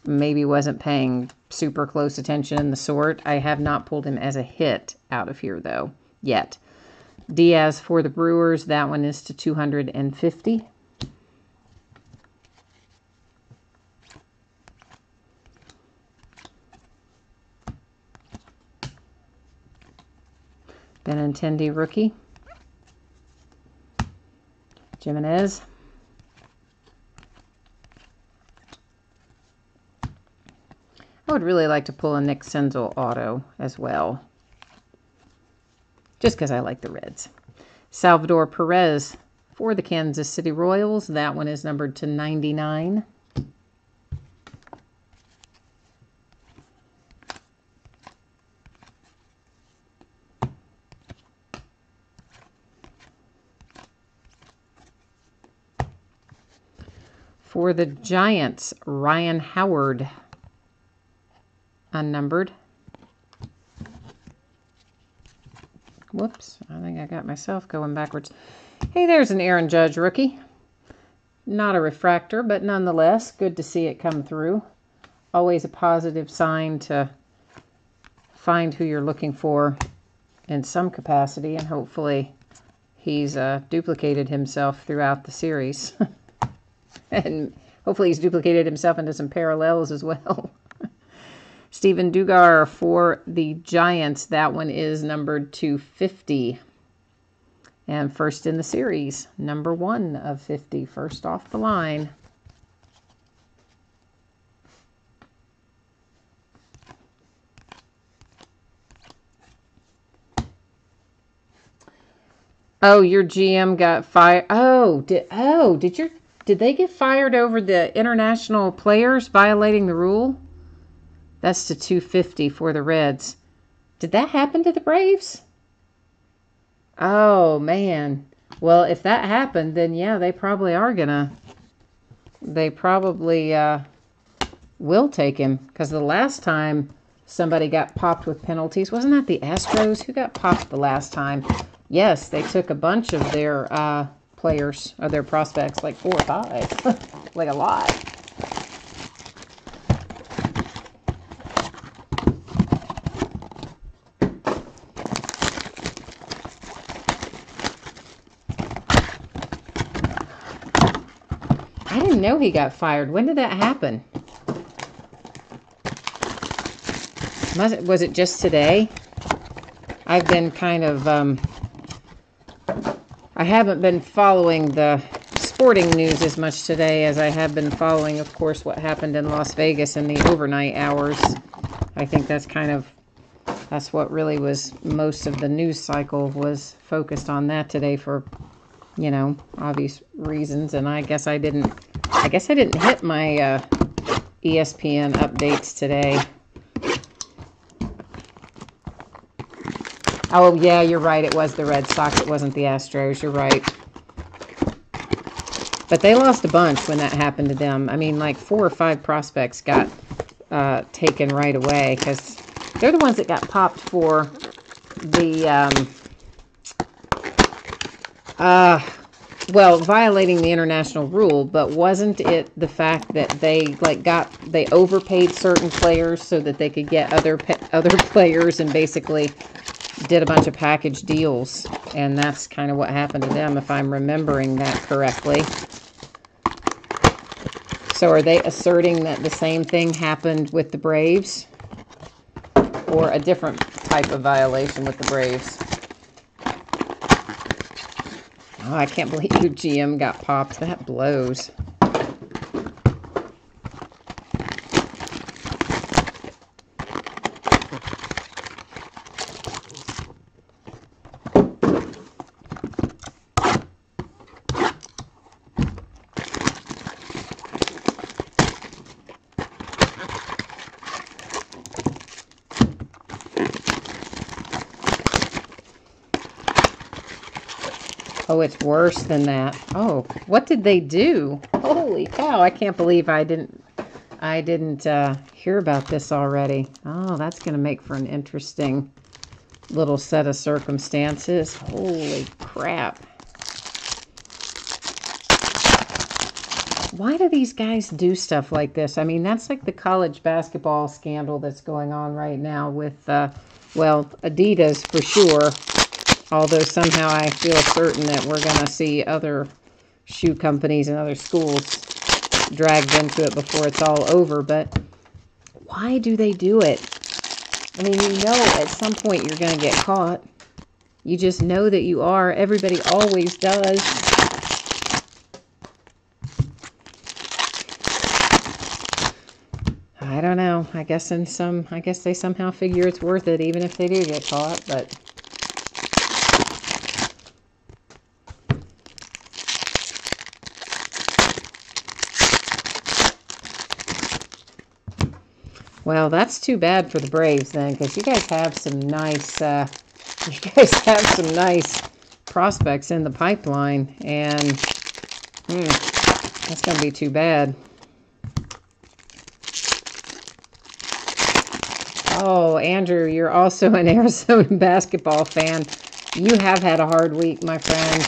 maybe wasn't paying super close attention in the sort. I have not pulled him as a hit out of here, though, yet. Diaz for the Brewers, that one is to 250. Benintendi rookie. Jimenez. I would really like to pull a Nick Senzel auto as well, just because I like the Reds. Salvador Perez for the Kansas City Royals. That one is numbered to 99. For the Giants, Ryan Howard, unnumbered. Whoops, I think I got myself going backwards. Hey, there's an Aaron Judge rookie. Not a refractor, but nonetheless, good to see it come through. Always a positive sign to find who you're looking for in some capacity, and hopefully he's duplicated himself throughout the series. And hopefully he's duplicated himself into some parallels as well. Steven Dugar for the Giants. That one is numbered to 50. And first in the series, number 1 of 50. First off the line. Oh, your GM got fired. Did they get fired over the international players violating the rule? That's to 250 for the Reds. Did that happen to the Braves? Oh, man. Well, if that happened, then yeah, they probably are gonna. They probably will take him, because the last time somebody got popped with penalties, wasn't that the Astros? Who got popped the last time? Yes, they took a bunch of their players, or their prospects, like 4 or 5. Like a lot. I didn't know he got fired. When did that happen? Was it just today? I've been kind of, I haven't been following the sporting news as much today as I have been following, of course, what happened in Las Vegas in the overnight hours. I think that's what really was most of the news cycle was focused on that today for, you know, obvious reasons. And I guess I didn't hit my ESPN updates today. Oh, yeah, you're right. It was the Red Sox. It wasn't the Astros. You're right. But they lost a bunch when that happened to them. I mean, like 4 or 5 prospects got taken right away, because they're the ones that got popped for the, violating the international rule. But wasn't it the fact that they overpaid certain players so that they could get other players, and basically did a bunch of package deals, and that's kind of what happened to them, if I'm remembering that correctly. So are they asserting that the same thing happened with the Braves, or a different type of violation with the Braves? Oh, I can't believe your GM got popped. That blows. Oh, it's worse than that. Oh, what did they do? Holy cow, I can't believe I didn't hear about this already. Oh, that's going to make for an interesting little set of circumstances. Holy crap. Why do these guys do stuff like this? I mean, that's like the college basketball scandal that's going on right now with, well, Adidas for sure. Although somehow I feel certain that we're going to see other shoe companies and other schools dragged into it before it's all over. But why do they do it? I mean, you know at some point you're going to get caught. You just know that you are. Everybody always does. I don't know. I guess they somehow figure it's worth it even if they do get caught, but well, that's too bad for the Braves then, because you guys have some nice prospects in the pipeline, and that's going to be too bad. Oh, Andrew, you're also an Arizona basketball fan. You have had a hard week, my friend.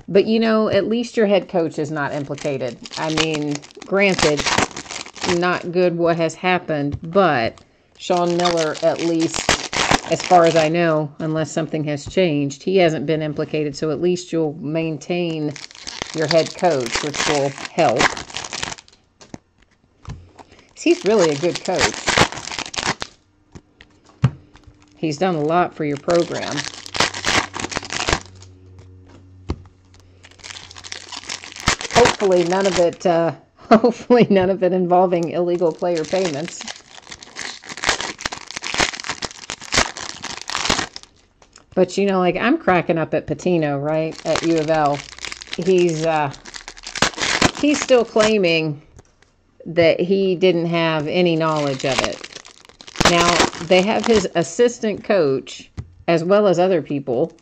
But, you know, at least your head coach is not implicated. I mean, granted, not good what has happened, but Sean Miller, at least, as far as I know, unless something has changed, he hasn't been implicated, so at least you'll maintain your head coach, which will help. He's really a good coach. He's done a lot for your program. Hopefully none of it involving illegal player payments. But you know, like, I'm cracking up at Pitino, right, at U of L. He's still claiming that he didn't have any knowledge of it. Now, they have his assistant coach, as well as other people,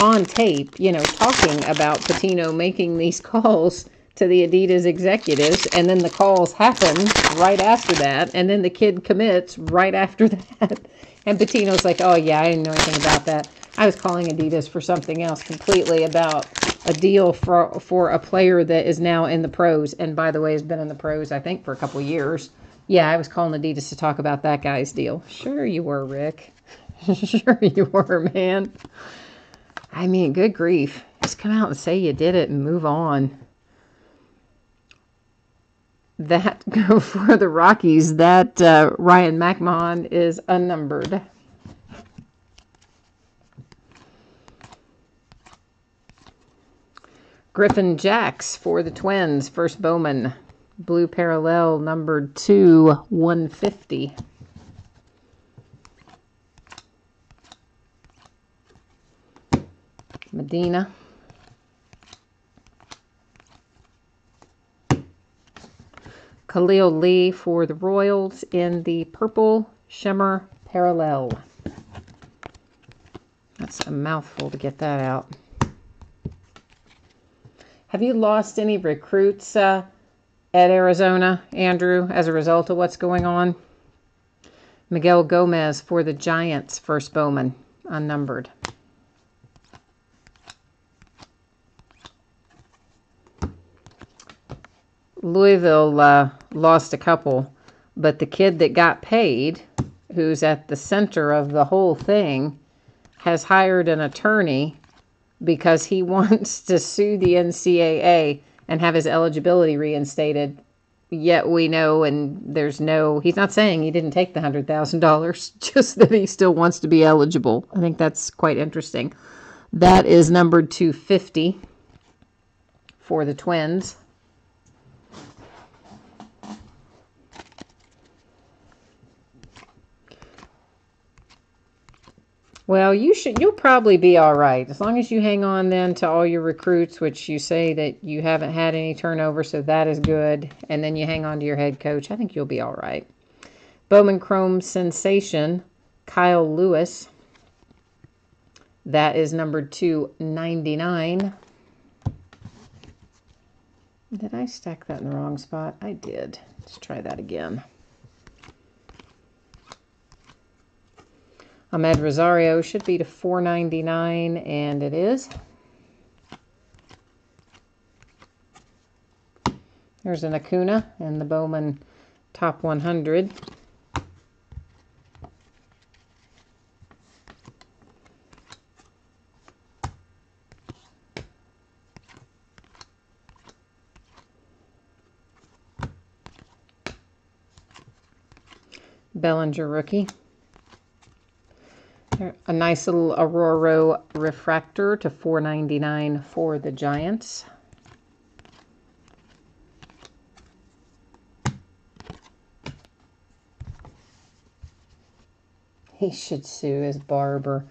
on tape, you know, talking about Pitino making these calls to the Adidas executives, and then the calls happen right after that, and then the kid commits right after that. And Pitino's like, oh yeah, I didn't know anything about that. I was calling Adidas for something else completely, about a deal for a player that is now in the pros, and by the way, has been in the pros, I think, for a couple years. Yeah, I was calling Adidas to talk about that guy's deal. Sure you were, Rick. Sure you were, man. I mean, good grief. Just come out and say you did it and move on. That, for the Rockies, that Ryan McMahon is unnumbered. Griffin Jacks for the Twins, first Bowman. Blue parallel, numbered 2/150. Medina. Khalil Lee for the Royals in the purple shimmer parallel. That's a mouthful to get that out. Have you lost any recruits at Arizona, Andrew, as a result of what's going on? Miguel Gomez for the Giants, first Bowman, unnumbered. Louisville lost a couple, but the kid that got paid, who's at the center of the whole thing, has hired an attorney because he wants to sue the NCAA and have his eligibility reinstated. Yet we know, and he's not saying he didn't take the $100,000, just that he still wants to be eligible. I think that's quite interesting. That is numbered 250 for the Twins. Well, you'll probably be all right. As long as you hang on then to all your recruits, which you say that you haven't had any turnover, so that is good. And then you hang on to your head coach. I think you'll be all right. Bowman Chrome sensation, Kyle Lewis. That is numbered to 99. Did I stack that in the wrong spot? I did. Let's try that again. Ahmed Rosario should be to 499, and it is. There's an Acuna in the Bowman Top 100. Bellinger rookie. A nice little Aurora refractor to 499 for the Giants. He should sue his barber.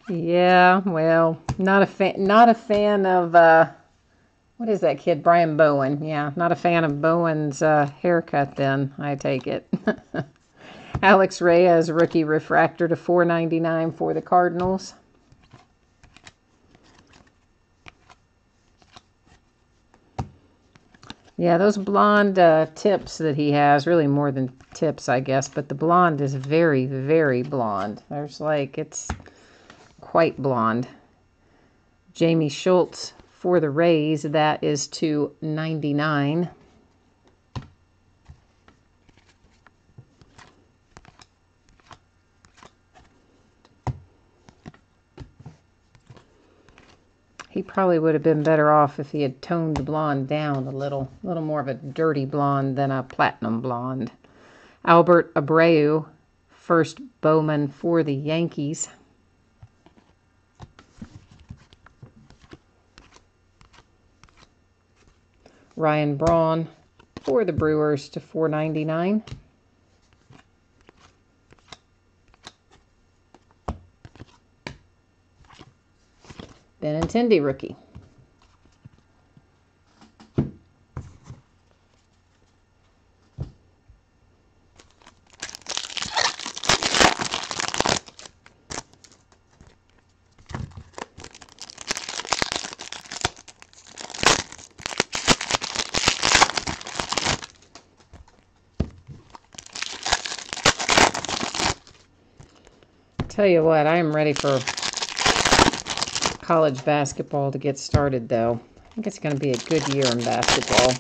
Yeah, well, not a fan of what is that kid? Brian Bowen. Yeah, not a fan of Bowen's haircut then, I take it. Alex Reyes, rookie refractor to 499 for the Cardinals. Yeah, those blonde tips that he has, really more than tips, I guess, but the blonde is very, very blonde. There's like, it's quite blonde. Jamie Schultz for the Rays, that is to 99. He probably would have been better off if he had toned the blonde down a little more of a dirty blonde than a platinum blonde. Albert Abreu, first Bowman for the Yankees. Ryan Braun for the Brewers to 499. Benintendi rookie. Tell you what, I am ready for college basketball to get started, though. I think it's going to be a good year in basketball.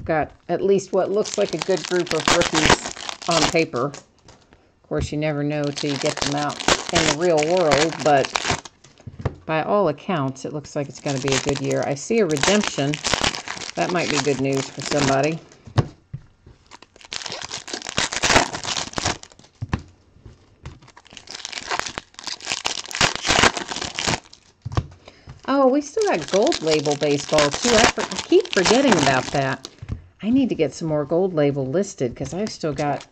Got at least what looks like a good group of rookies on paper. Of course, you never know till you get them out in the real world, but by all accounts, it looks like it's going to be a good year. I see a redemption. That might be good news for somebody. Oh, we still got gold label baseball, too. I keep forgetting about that. I need to get some more gold label listed because I've still got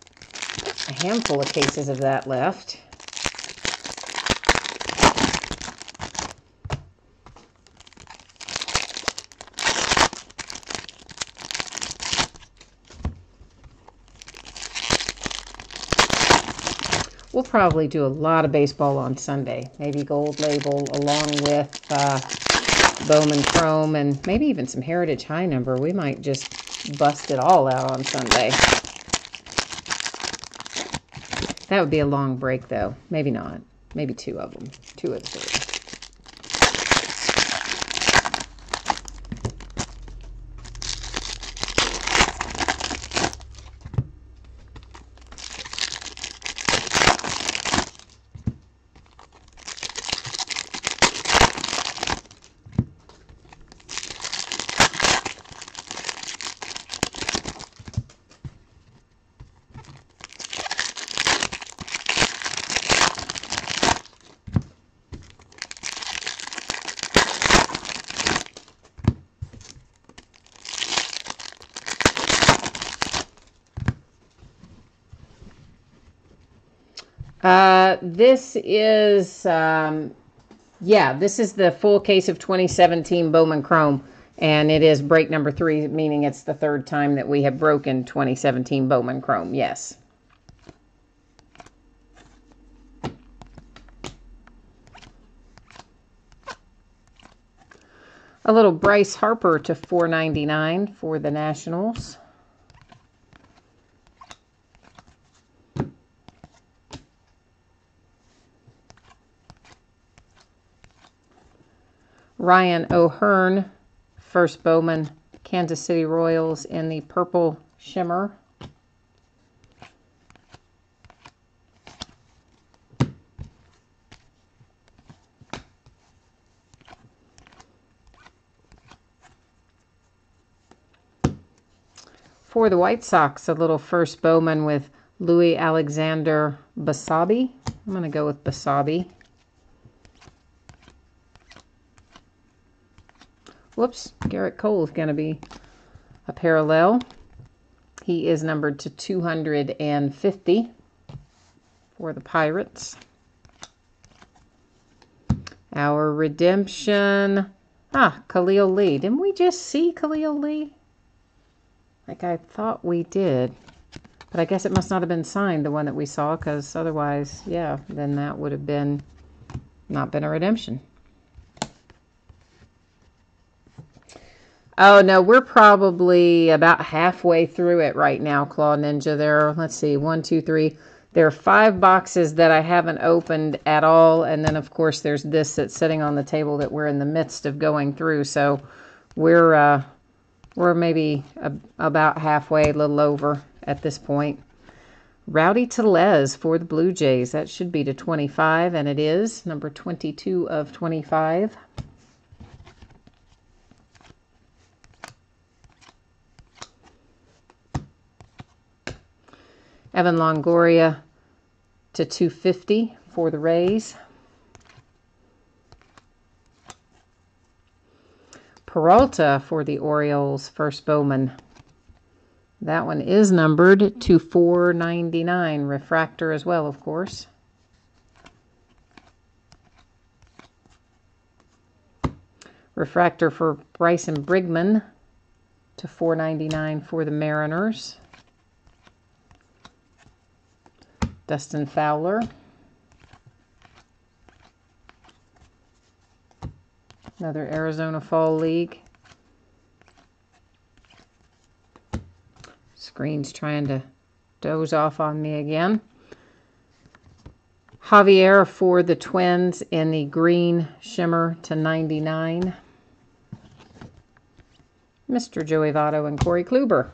a handful of cases of that left. We'll probably do a lot of baseball on Sunday. Maybe gold label along with Bowman Chrome and maybe even some Heritage High Number. We might just bust it all out on Sunday. That would be a long break, though. Maybe not. Maybe two of them. 2 of the 3. This is, this is the full case of 2017 Bowman Chrome. And it is break number 3, meaning it's the 3rd time that we have broken 2017 Bowman Chrome. Yes. A little Bryce Harper to $4.99 for the Nationals. Ryan O'Hearn, first Bowman, Kansas City Royals in the purple shimmer. For the White Sox, a little first Bowman with Louis Alexander Basabe. I'm going to go with Basabe. Whoops, Garrett Cole is going to be a parallel. He is numbered to 250 for the Pirates. Our redemption. Khalil Lee. Didn't we just see Khalil Lee? Like I thought we did. But I guess it must not have been signed, the one that we saw, because otherwise, yeah, then that would have been not been a redemption. Oh, no, we're probably about halfway through it right now, Claw Ninja. There are, let's see, 1, 2, 3. There are 5 boxes that I haven't opened at all. And then, of course, there's this that's sitting on the table that we're in the midst of going through. So we're maybe about halfway, a little over at this point. Rowdy Tellez for the Blue Jays. That should be to 25, and it is. Number 22 of 25. Evan Longoria to 250 for the Rays. Peralta for the Orioles, first Bowman. That one is numbered to 499. Refractor as well, of course. Refractor for Bryson Brigman to 499 for the Mariners. Dustin Fowler. Another Arizona Fall League. Screen's trying to doze off on me again. Javier for the Twins in the green shimmer to 99. Mr. Joey Votto and Corey Kluber.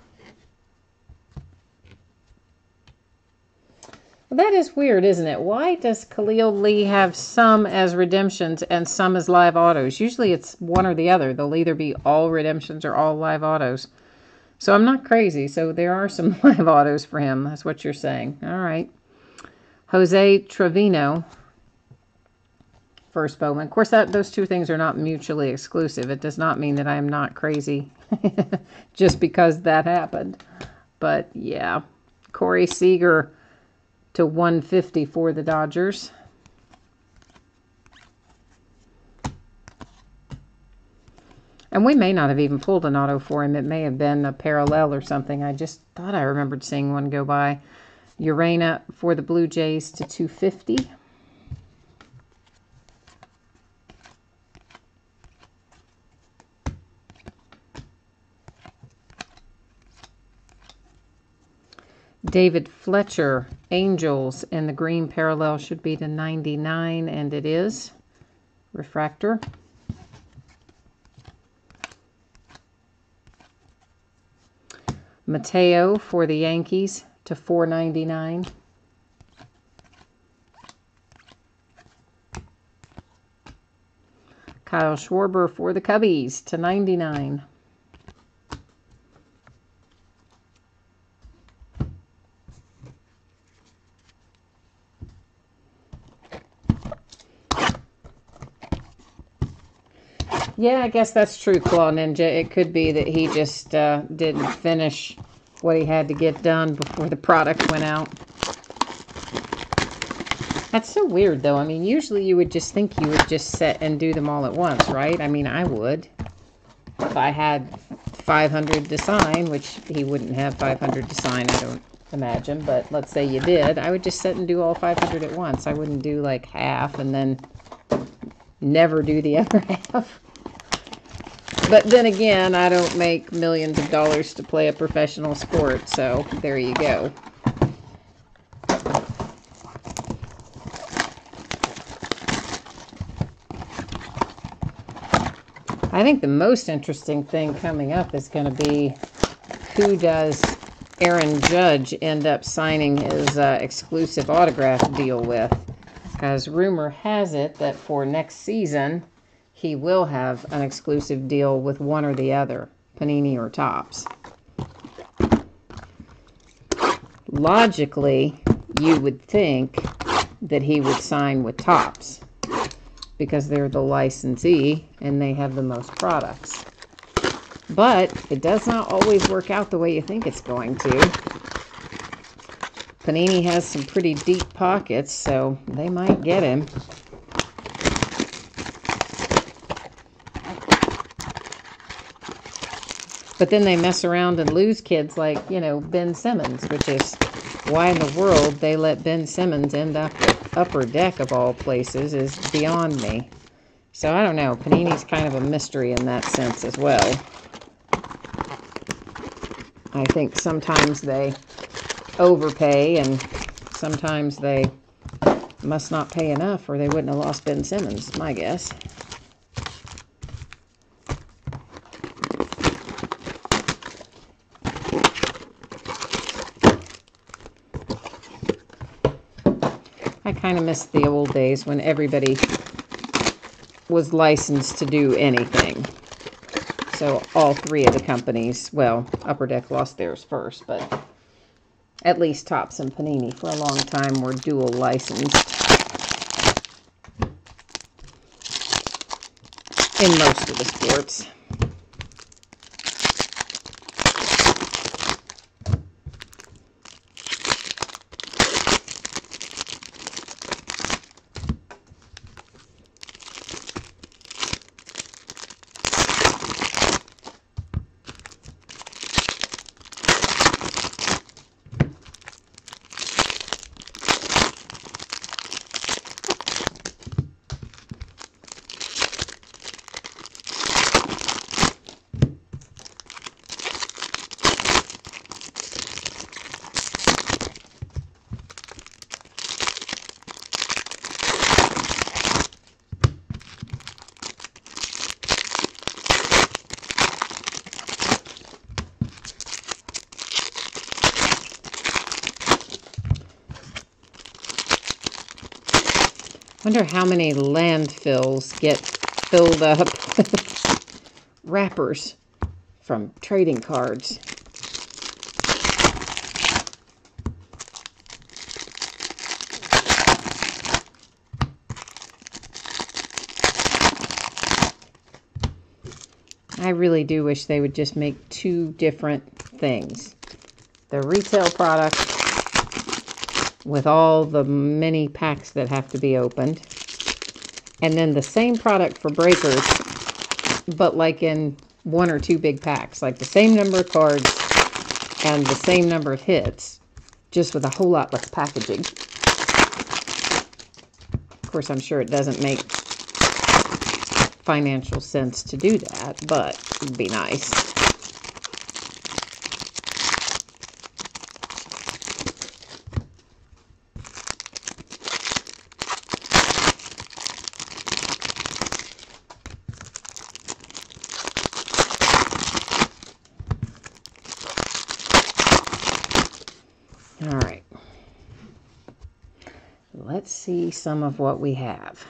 Well, that is weird, isn't it? Why does Khalil Lee have some as redemptions and some as live autos? Usually it's one or the other. They'll either be all redemptions or all live autos. So I'm not crazy. So there are some live autos for him. That's what you're saying. All right. Jose Trevino, first Bowman. Of course, those two things are not mutually exclusive. It does not mean that I am not crazy just because that happened. But yeah, Corey Seager to 150 for the Dodgers. And we may not have even pulled an auto for him. It may have been a parallel or something. I just thought I remembered seeing one go by. Urena for the Blue Jays to 250. David Fletcher, Angels, and the green parallel should be to 99, and it is. Refractor. Mateo for the Yankees to 499. Kyle Schwarber for the Cubbies to 99. Yeah, I guess that's true, Claw Ninja. It could be that he just didn't finish what he had to get done before the product went out. That's so weird, though. I mean, usually you would just think you would just set and do them all at once, right? I mean, I would. if I had 500 to sign, which he wouldn't have 500 to sign, I don't imagine, but let's say you did, I would just sit and do all 500 at once. I wouldn't do like half and then never do the other half. But then again, I don't make millions of dollars to play a professional sport, so there you go. I think the most interesting thing coming up is going to be, who does Aaron Judge end up signing his exclusive autograph deal with? Because rumor has it that for next season, he will have an exclusive deal with one or the other, Panini or Topps. Logically, you would think that he would sign with Topps, because they're the licensee and they have the most products. But it does not always work out the way you think it's going to. Panini has some pretty deep pockets, so they might get him. But then they mess around and lose kids like, you know, Ben Simmons, which is why in the world they let Ben Simmons end up at Upper Deck of all places is beyond me. So I don't know. Panini's kind of a mystery in that sense as well. I think sometimes they overpay and sometimes they must not pay enough or they wouldn't have lost Ben Simmons, my guess. I kind of miss the old days when everybody was licensed to do anything. So all three of the companies, well, Upper Deck lost theirs first, but at least Topps and Panini for a long time were dual licensed in most of the sports. Wonder how many landfills get filled up with wrappers from trading cards. I really do wish they would just make two different things. The retail product with all the many packs that have to be opened. And then the same product for breakers, but like in one or two big packs. Like the same number of cards and the same number of hits, just with a whole lot less packaging. Of course, I'm sure it doesn't make financial sense to do that, but it'd be nice. All right. Let's see some of what we have.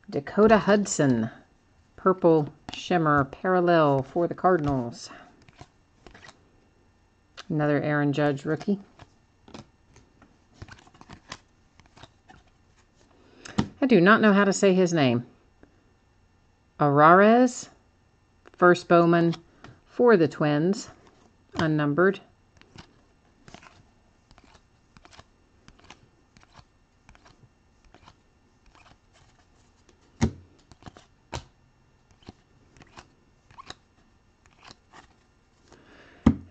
Dakota Hudson, Purple Shimmer Parallel for the Cardinals. Another Aaron Judge rookie. I do not know how to say his name. Arares, first Bowman for the Twins, unnumbered.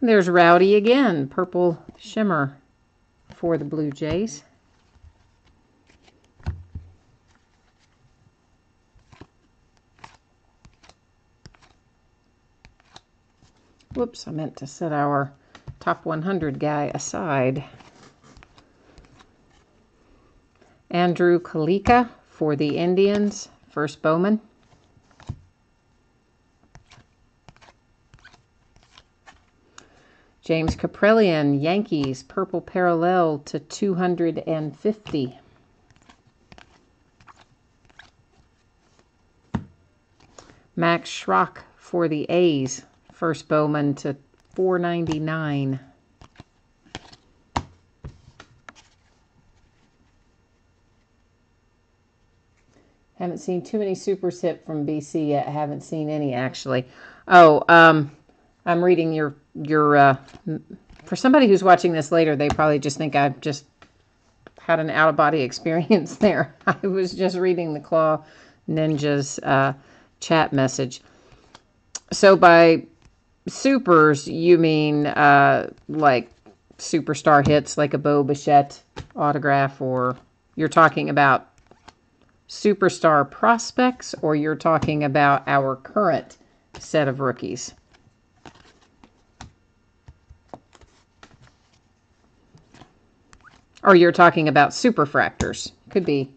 There's Rowdy again, purple shimmer for the Blue Jays. Whoops, I meant to set our top 100 guy aside. Andrew Kalika for the Indians, first Bowman. James Kaprielian, Yankees, purple parallel to 250. Max Schrock for the A's, first Bowman to 499. Haven't seen too many supers hit from BC yet. Haven't seen any, actually. Oh, I'm reading your for somebody who's watching this later, they probably just think I've just had an out-of-body experience there. I was just reading the Claw Ninja's chat message. So by supers, you mean like superstar hits, like a Bo Bichette autograph, or you're talking about superstar prospects, or you're talking about our current set of rookies? Or you're talking about superfractors. Could be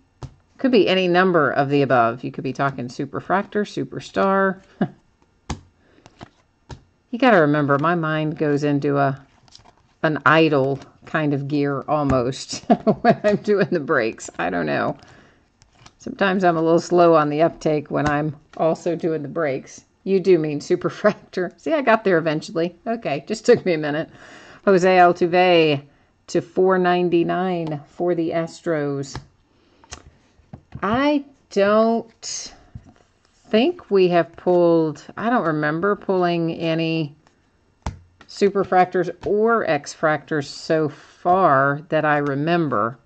any number of the above. You could be talking superfractor, superstar. You got to remember, my mind goes into an idle kind of gear almost when I'm doing the breaks. I don't know. Sometimes I'm a little slow on the uptake when I'm also doing the breaks. You do mean superfractor. See, I got there eventually. Okay, just took me a minute. Jose Altuve to 499 for the Astros. I don't think we have pulled, I don't remember pulling any superfractors or X-fractors so far that I remember.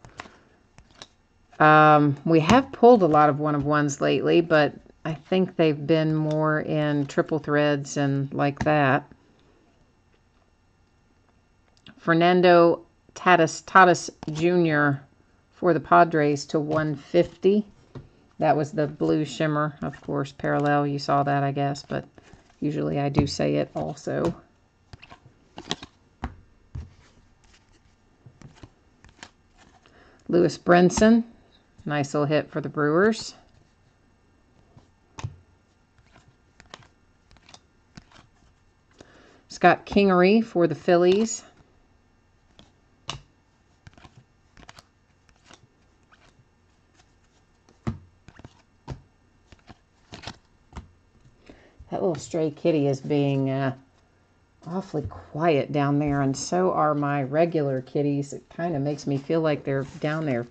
We have pulled a lot of one-of-ones lately, but I think they've been more in triple threads and like that. Fernando Tatis Jr. for the Padres to 150. That was the blue shimmer, of course, parallel. You saw that, I guess, but usually I do say it also. Lewis Brinson, nice little hit for the Brewers. Scott Kingery for the Phillies. That little stray kitty is being awfully quiet down there, and so are my regular kitties. It kind of makes me feel like they're down there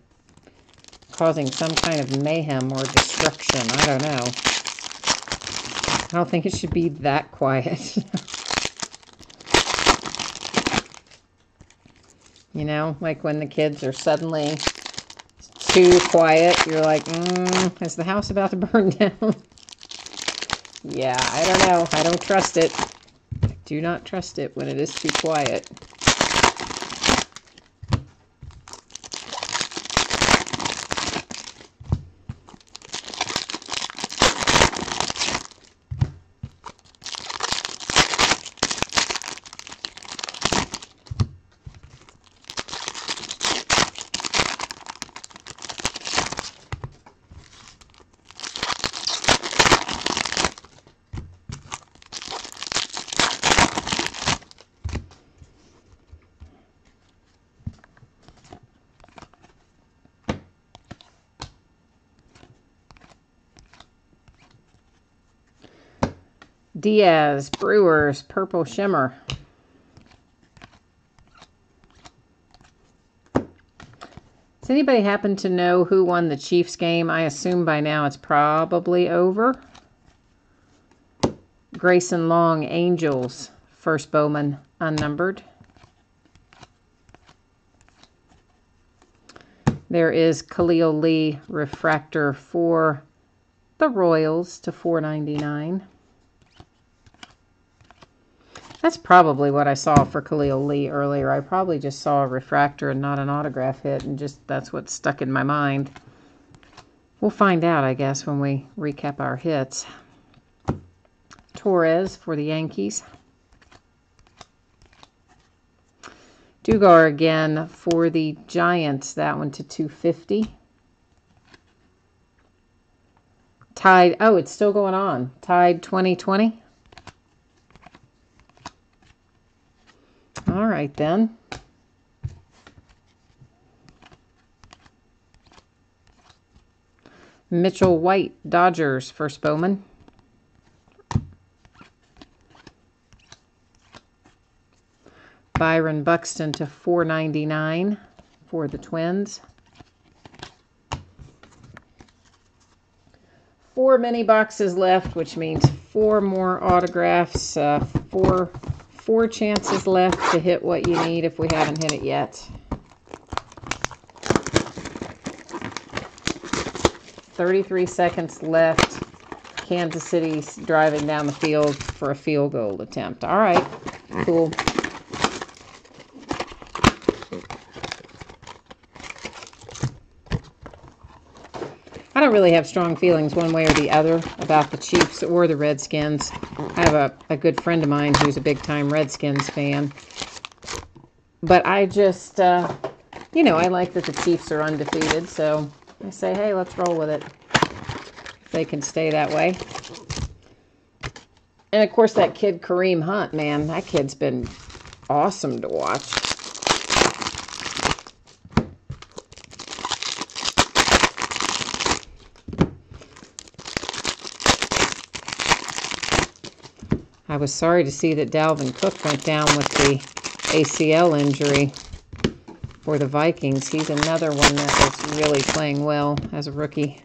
causing some kind of mayhem or destruction. I don't know. I don't think it should be that quiet. You know, like when the kids are suddenly too quiet, you're like, is the house about to burn down? Yeah, I don't know. I don't trust it. I do not trust it when it is too quiet. Diaz, Brewers, purple shimmer. Does anybody happen to know who won the Chiefs game? I assume by now it's probably over. Grayson Long, Angels, first Bowman, unnumbered. There is Khalil Lee, refractor for the Royals to 499. That's probably what I saw for Khalil Lee earlier. I probably just saw a refractor and not an autograph hit, and just that's what stuck in my mind. We'll find out, I guess, when we recap our hits. Torres for the Yankees. Dugar again for the Giants. That one to 250. Tide. Oh, it's still going on. Tide 2020. All right, then. Mitchell White, Dodgers, first Bowman. Byron Buxton to 499 for the Twins. 4 mini boxes left, which means 4 more autographs, four chances left to hit what you need if we haven't hit it yet. 33 seconds left. Kansas City's driving down the field for a field goal attempt. All right, cool. I don't really have strong feelings one way or the other about the Chiefs or the Redskins. I have a good friend of mine who's a big-time Redskins fan. But I just, you know, I like that the Chiefs are undefeated, so I say, hey, let's roll with it. If they can stay that way. And, of course, that kid Kareem Hunt, man, that kid's been awesome to watch. I was sorry to see that Dalvin Cook went down with the ACL injury for the Vikings. He's another one that is really playing well as a rookie.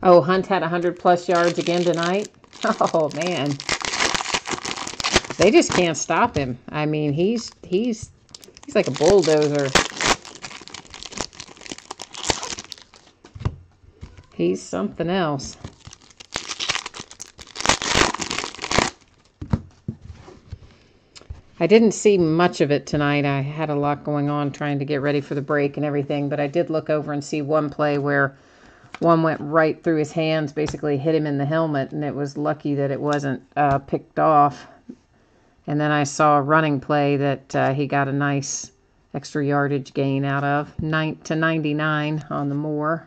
Oh, Hunt had 100+ yards again tonight. Oh, man. They just can't stop him. I mean, he's like a bulldozer. He's something else. I didn't see much of it tonight. I had a lot going on trying to get ready for the break and everything, but I did look over and see one play where one went right through his hands, basically hit him in the helmet, and it was lucky that it wasn't picked off. And then I saw a running play that he got a nice extra yardage gain out of, 9 to 99 on the Moore.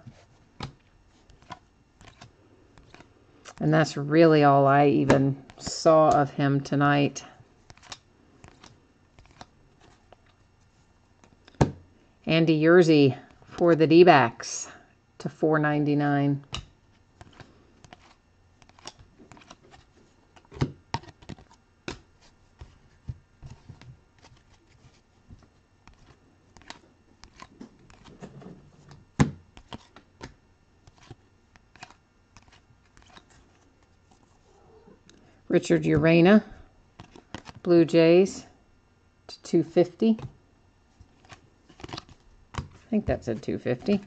And that's really all I even saw of him tonight. Andy Yerzy for the D-backs to 499. Richard Urena, Blue Jays to 250. I think that said 250.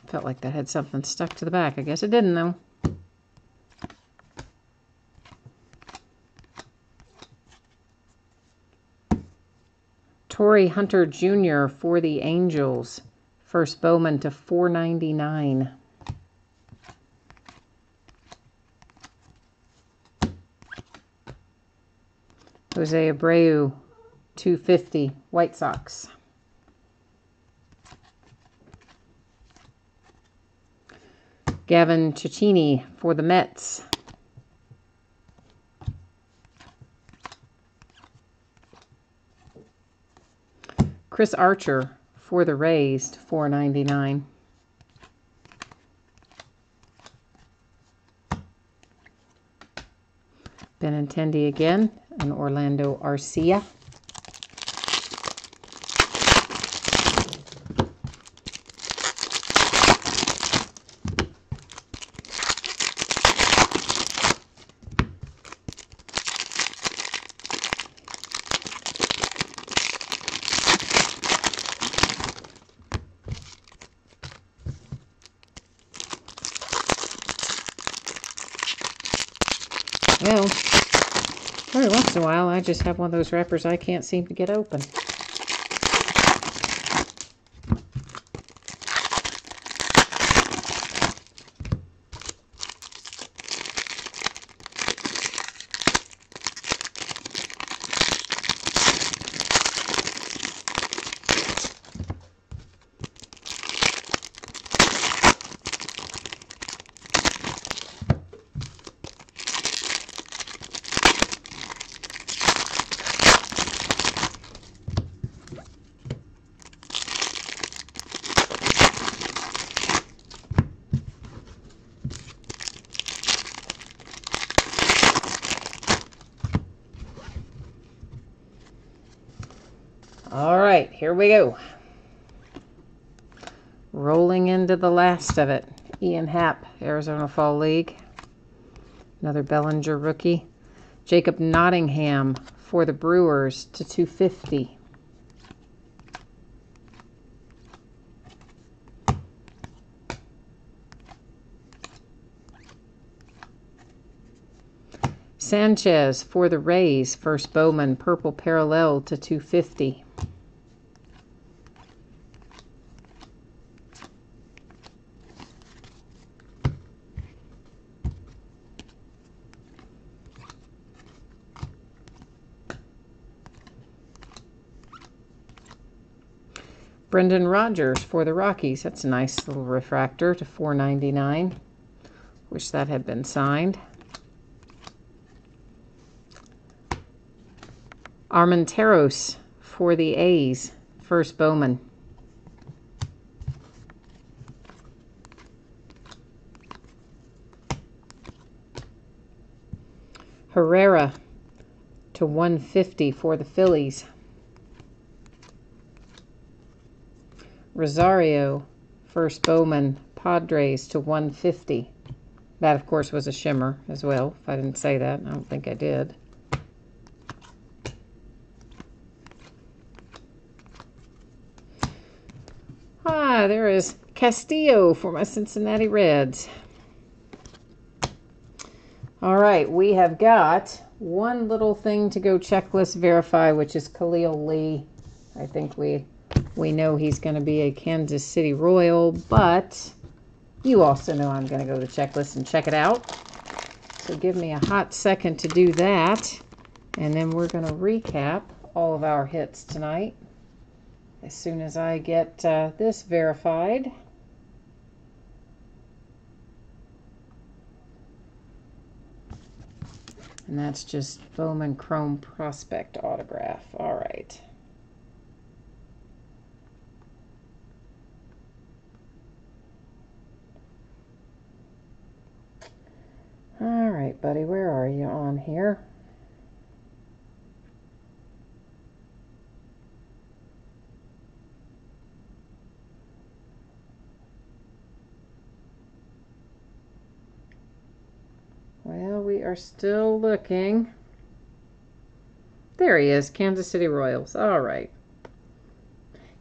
Felt like that had something stuck to the back. I guess it didn't, though. Torrey Hunter Jr. for the Angels. First Bowman to 499. Jose Abreu, 250, White Sox. Gavin Cecchini for the Mets. Chris Archer for the Rays, $4.99. Benintendi again, and Orlando Arcia. Every once in a while, I just have one of those wrappers I can't seem to get open. All right, here we go. Rolling into the last of it. Ian Happ, Arizona Fall League. Another Bellinger rookie. Jacob Nottingham for the Brewers to 250. Sanchez for the Rays, first Bowman, purple parallel to 250. Brendan Rodgers for the Rockies. That's a nice little refractor to 499. Wish that had been signed. Armenteros for the A's, first Bowman. Herrera to 150 for the Phillies. Rosario, first Bowman, Padres to 150. That, of course, was a shimmer as well. If I didn't say that, I don't think I did. Ah, there is Castillo for my Cincinnati Reds. All right, we have got one little thing to go checklist verify, which is Khalil Lee. I think we know he's going to be a Kansas City Royal, but you also know I'm going to go to the checklist and check it out. So give me a hot second to do that, and then we're going to recap all of our hits tonight as soon as I get this verified. And that's just Bowman Chrome Prospect autograph. All right. All right, buddy, where are you on here? Well, we are still looking. There he is, Kansas City Royals. All right.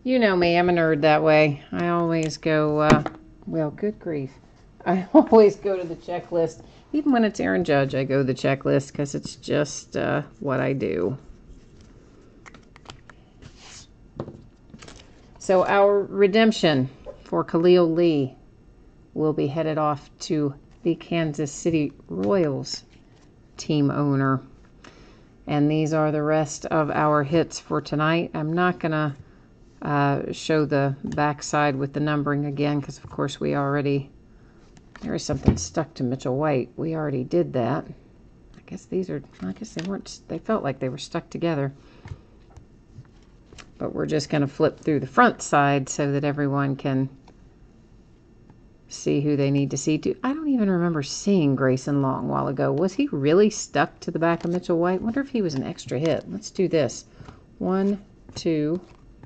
You know me, I'm a nerd that way. I always go, well, good grief. I always go to the checklist. Even when it's Aaron Judge, I go to the checklist because it's just what I do. So our redemption for Khalil Lee will be headed off to the Kansas City Royals team owner. And these are the rest of our hits for tonight. I'm not going to show the backside with the numbering again because, of course, we already... There is something stuck to Mitchell White. We already did that. I guess these are... I guess they weren't... They felt like they were stuck together. But we're just going to flip through the front side so that everyone can see who they need to see. I don't even remember seeing Grayson Long a while ago. Was he really stuck to the back of Mitchell White? I wonder if he was an extra hit. Let's do this. 1, 2,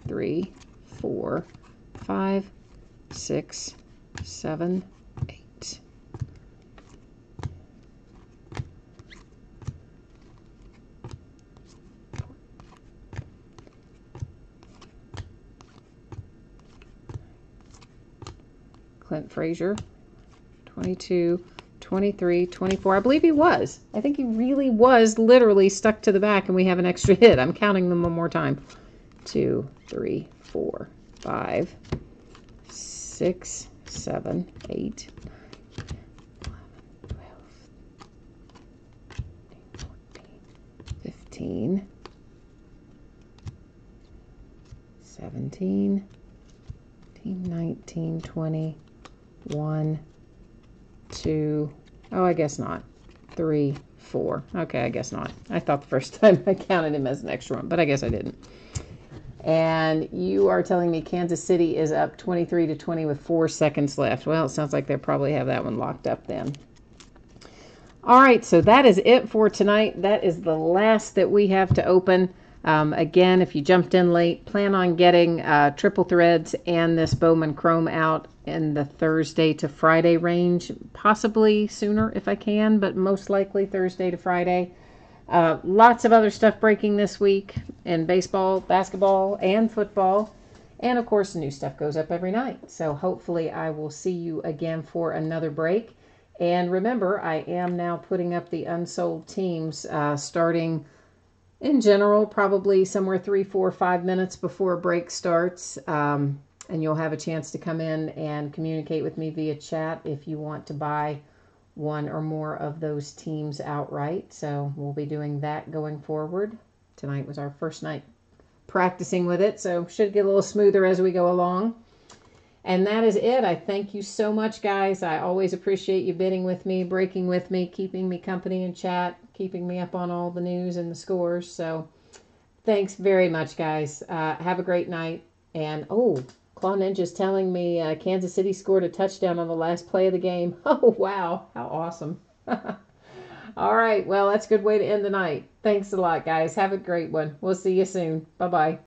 3, 4, 5, 6, 7, 8. Clint Frazier, 22, 23, 24. I believe he was. I think he really was literally stuck to the back, and we have an extra hit. I'm counting them one more time. 2, 3, 4, 5, 6, 7, 8, 9, 12, 15, 17, 18, 19, 20, 1, 2, oh, I guess not. 3, 4. Okay, I guess not. I thought the first time I counted him as an extra one, but I guess I didn't. And you are telling me Kansas City is up 23-20 with 4 seconds left. Well, it sounds like they probably have that one locked up then. All right, so that is it for tonight. That is the last that we have to open. Again, if you jumped in late, plan on getting triple threads and this Bowman Chrome out in the Thursday to Friday range, possibly sooner if I can, but most likely Thursday to Friday. Lots of other stuff breaking this week in baseball, basketball, and football. And of course, new stuff goes up every night. So hopefully I will see you again for another break. And remember, I am now putting up the unsold teams starting in general, probably somewhere 3, 4, 5 minutes before break starts. And you'll have a chance to come in and communicate with me via chat if you want to buy one or more of those teams outright. So we'll be doing that going forward. Tonight was our first night practicing with it, so should get a little smoother as we go along. And that is it. I thank you so much, guys. I always appreciate you bidding with me, breaking with me, keeping me company in chat, keeping me up on all the news and the scores. So thanks very much, guys. Have a great night. And, oh, Claw Ninja's telling me Kansas City scored a touchdown on the last play of the game. Oh, wow. How awesome. All right. Well, that's a good way to end the night. Thanks a lot, guys. Have a great one. We'll see you soon. Bye-bye.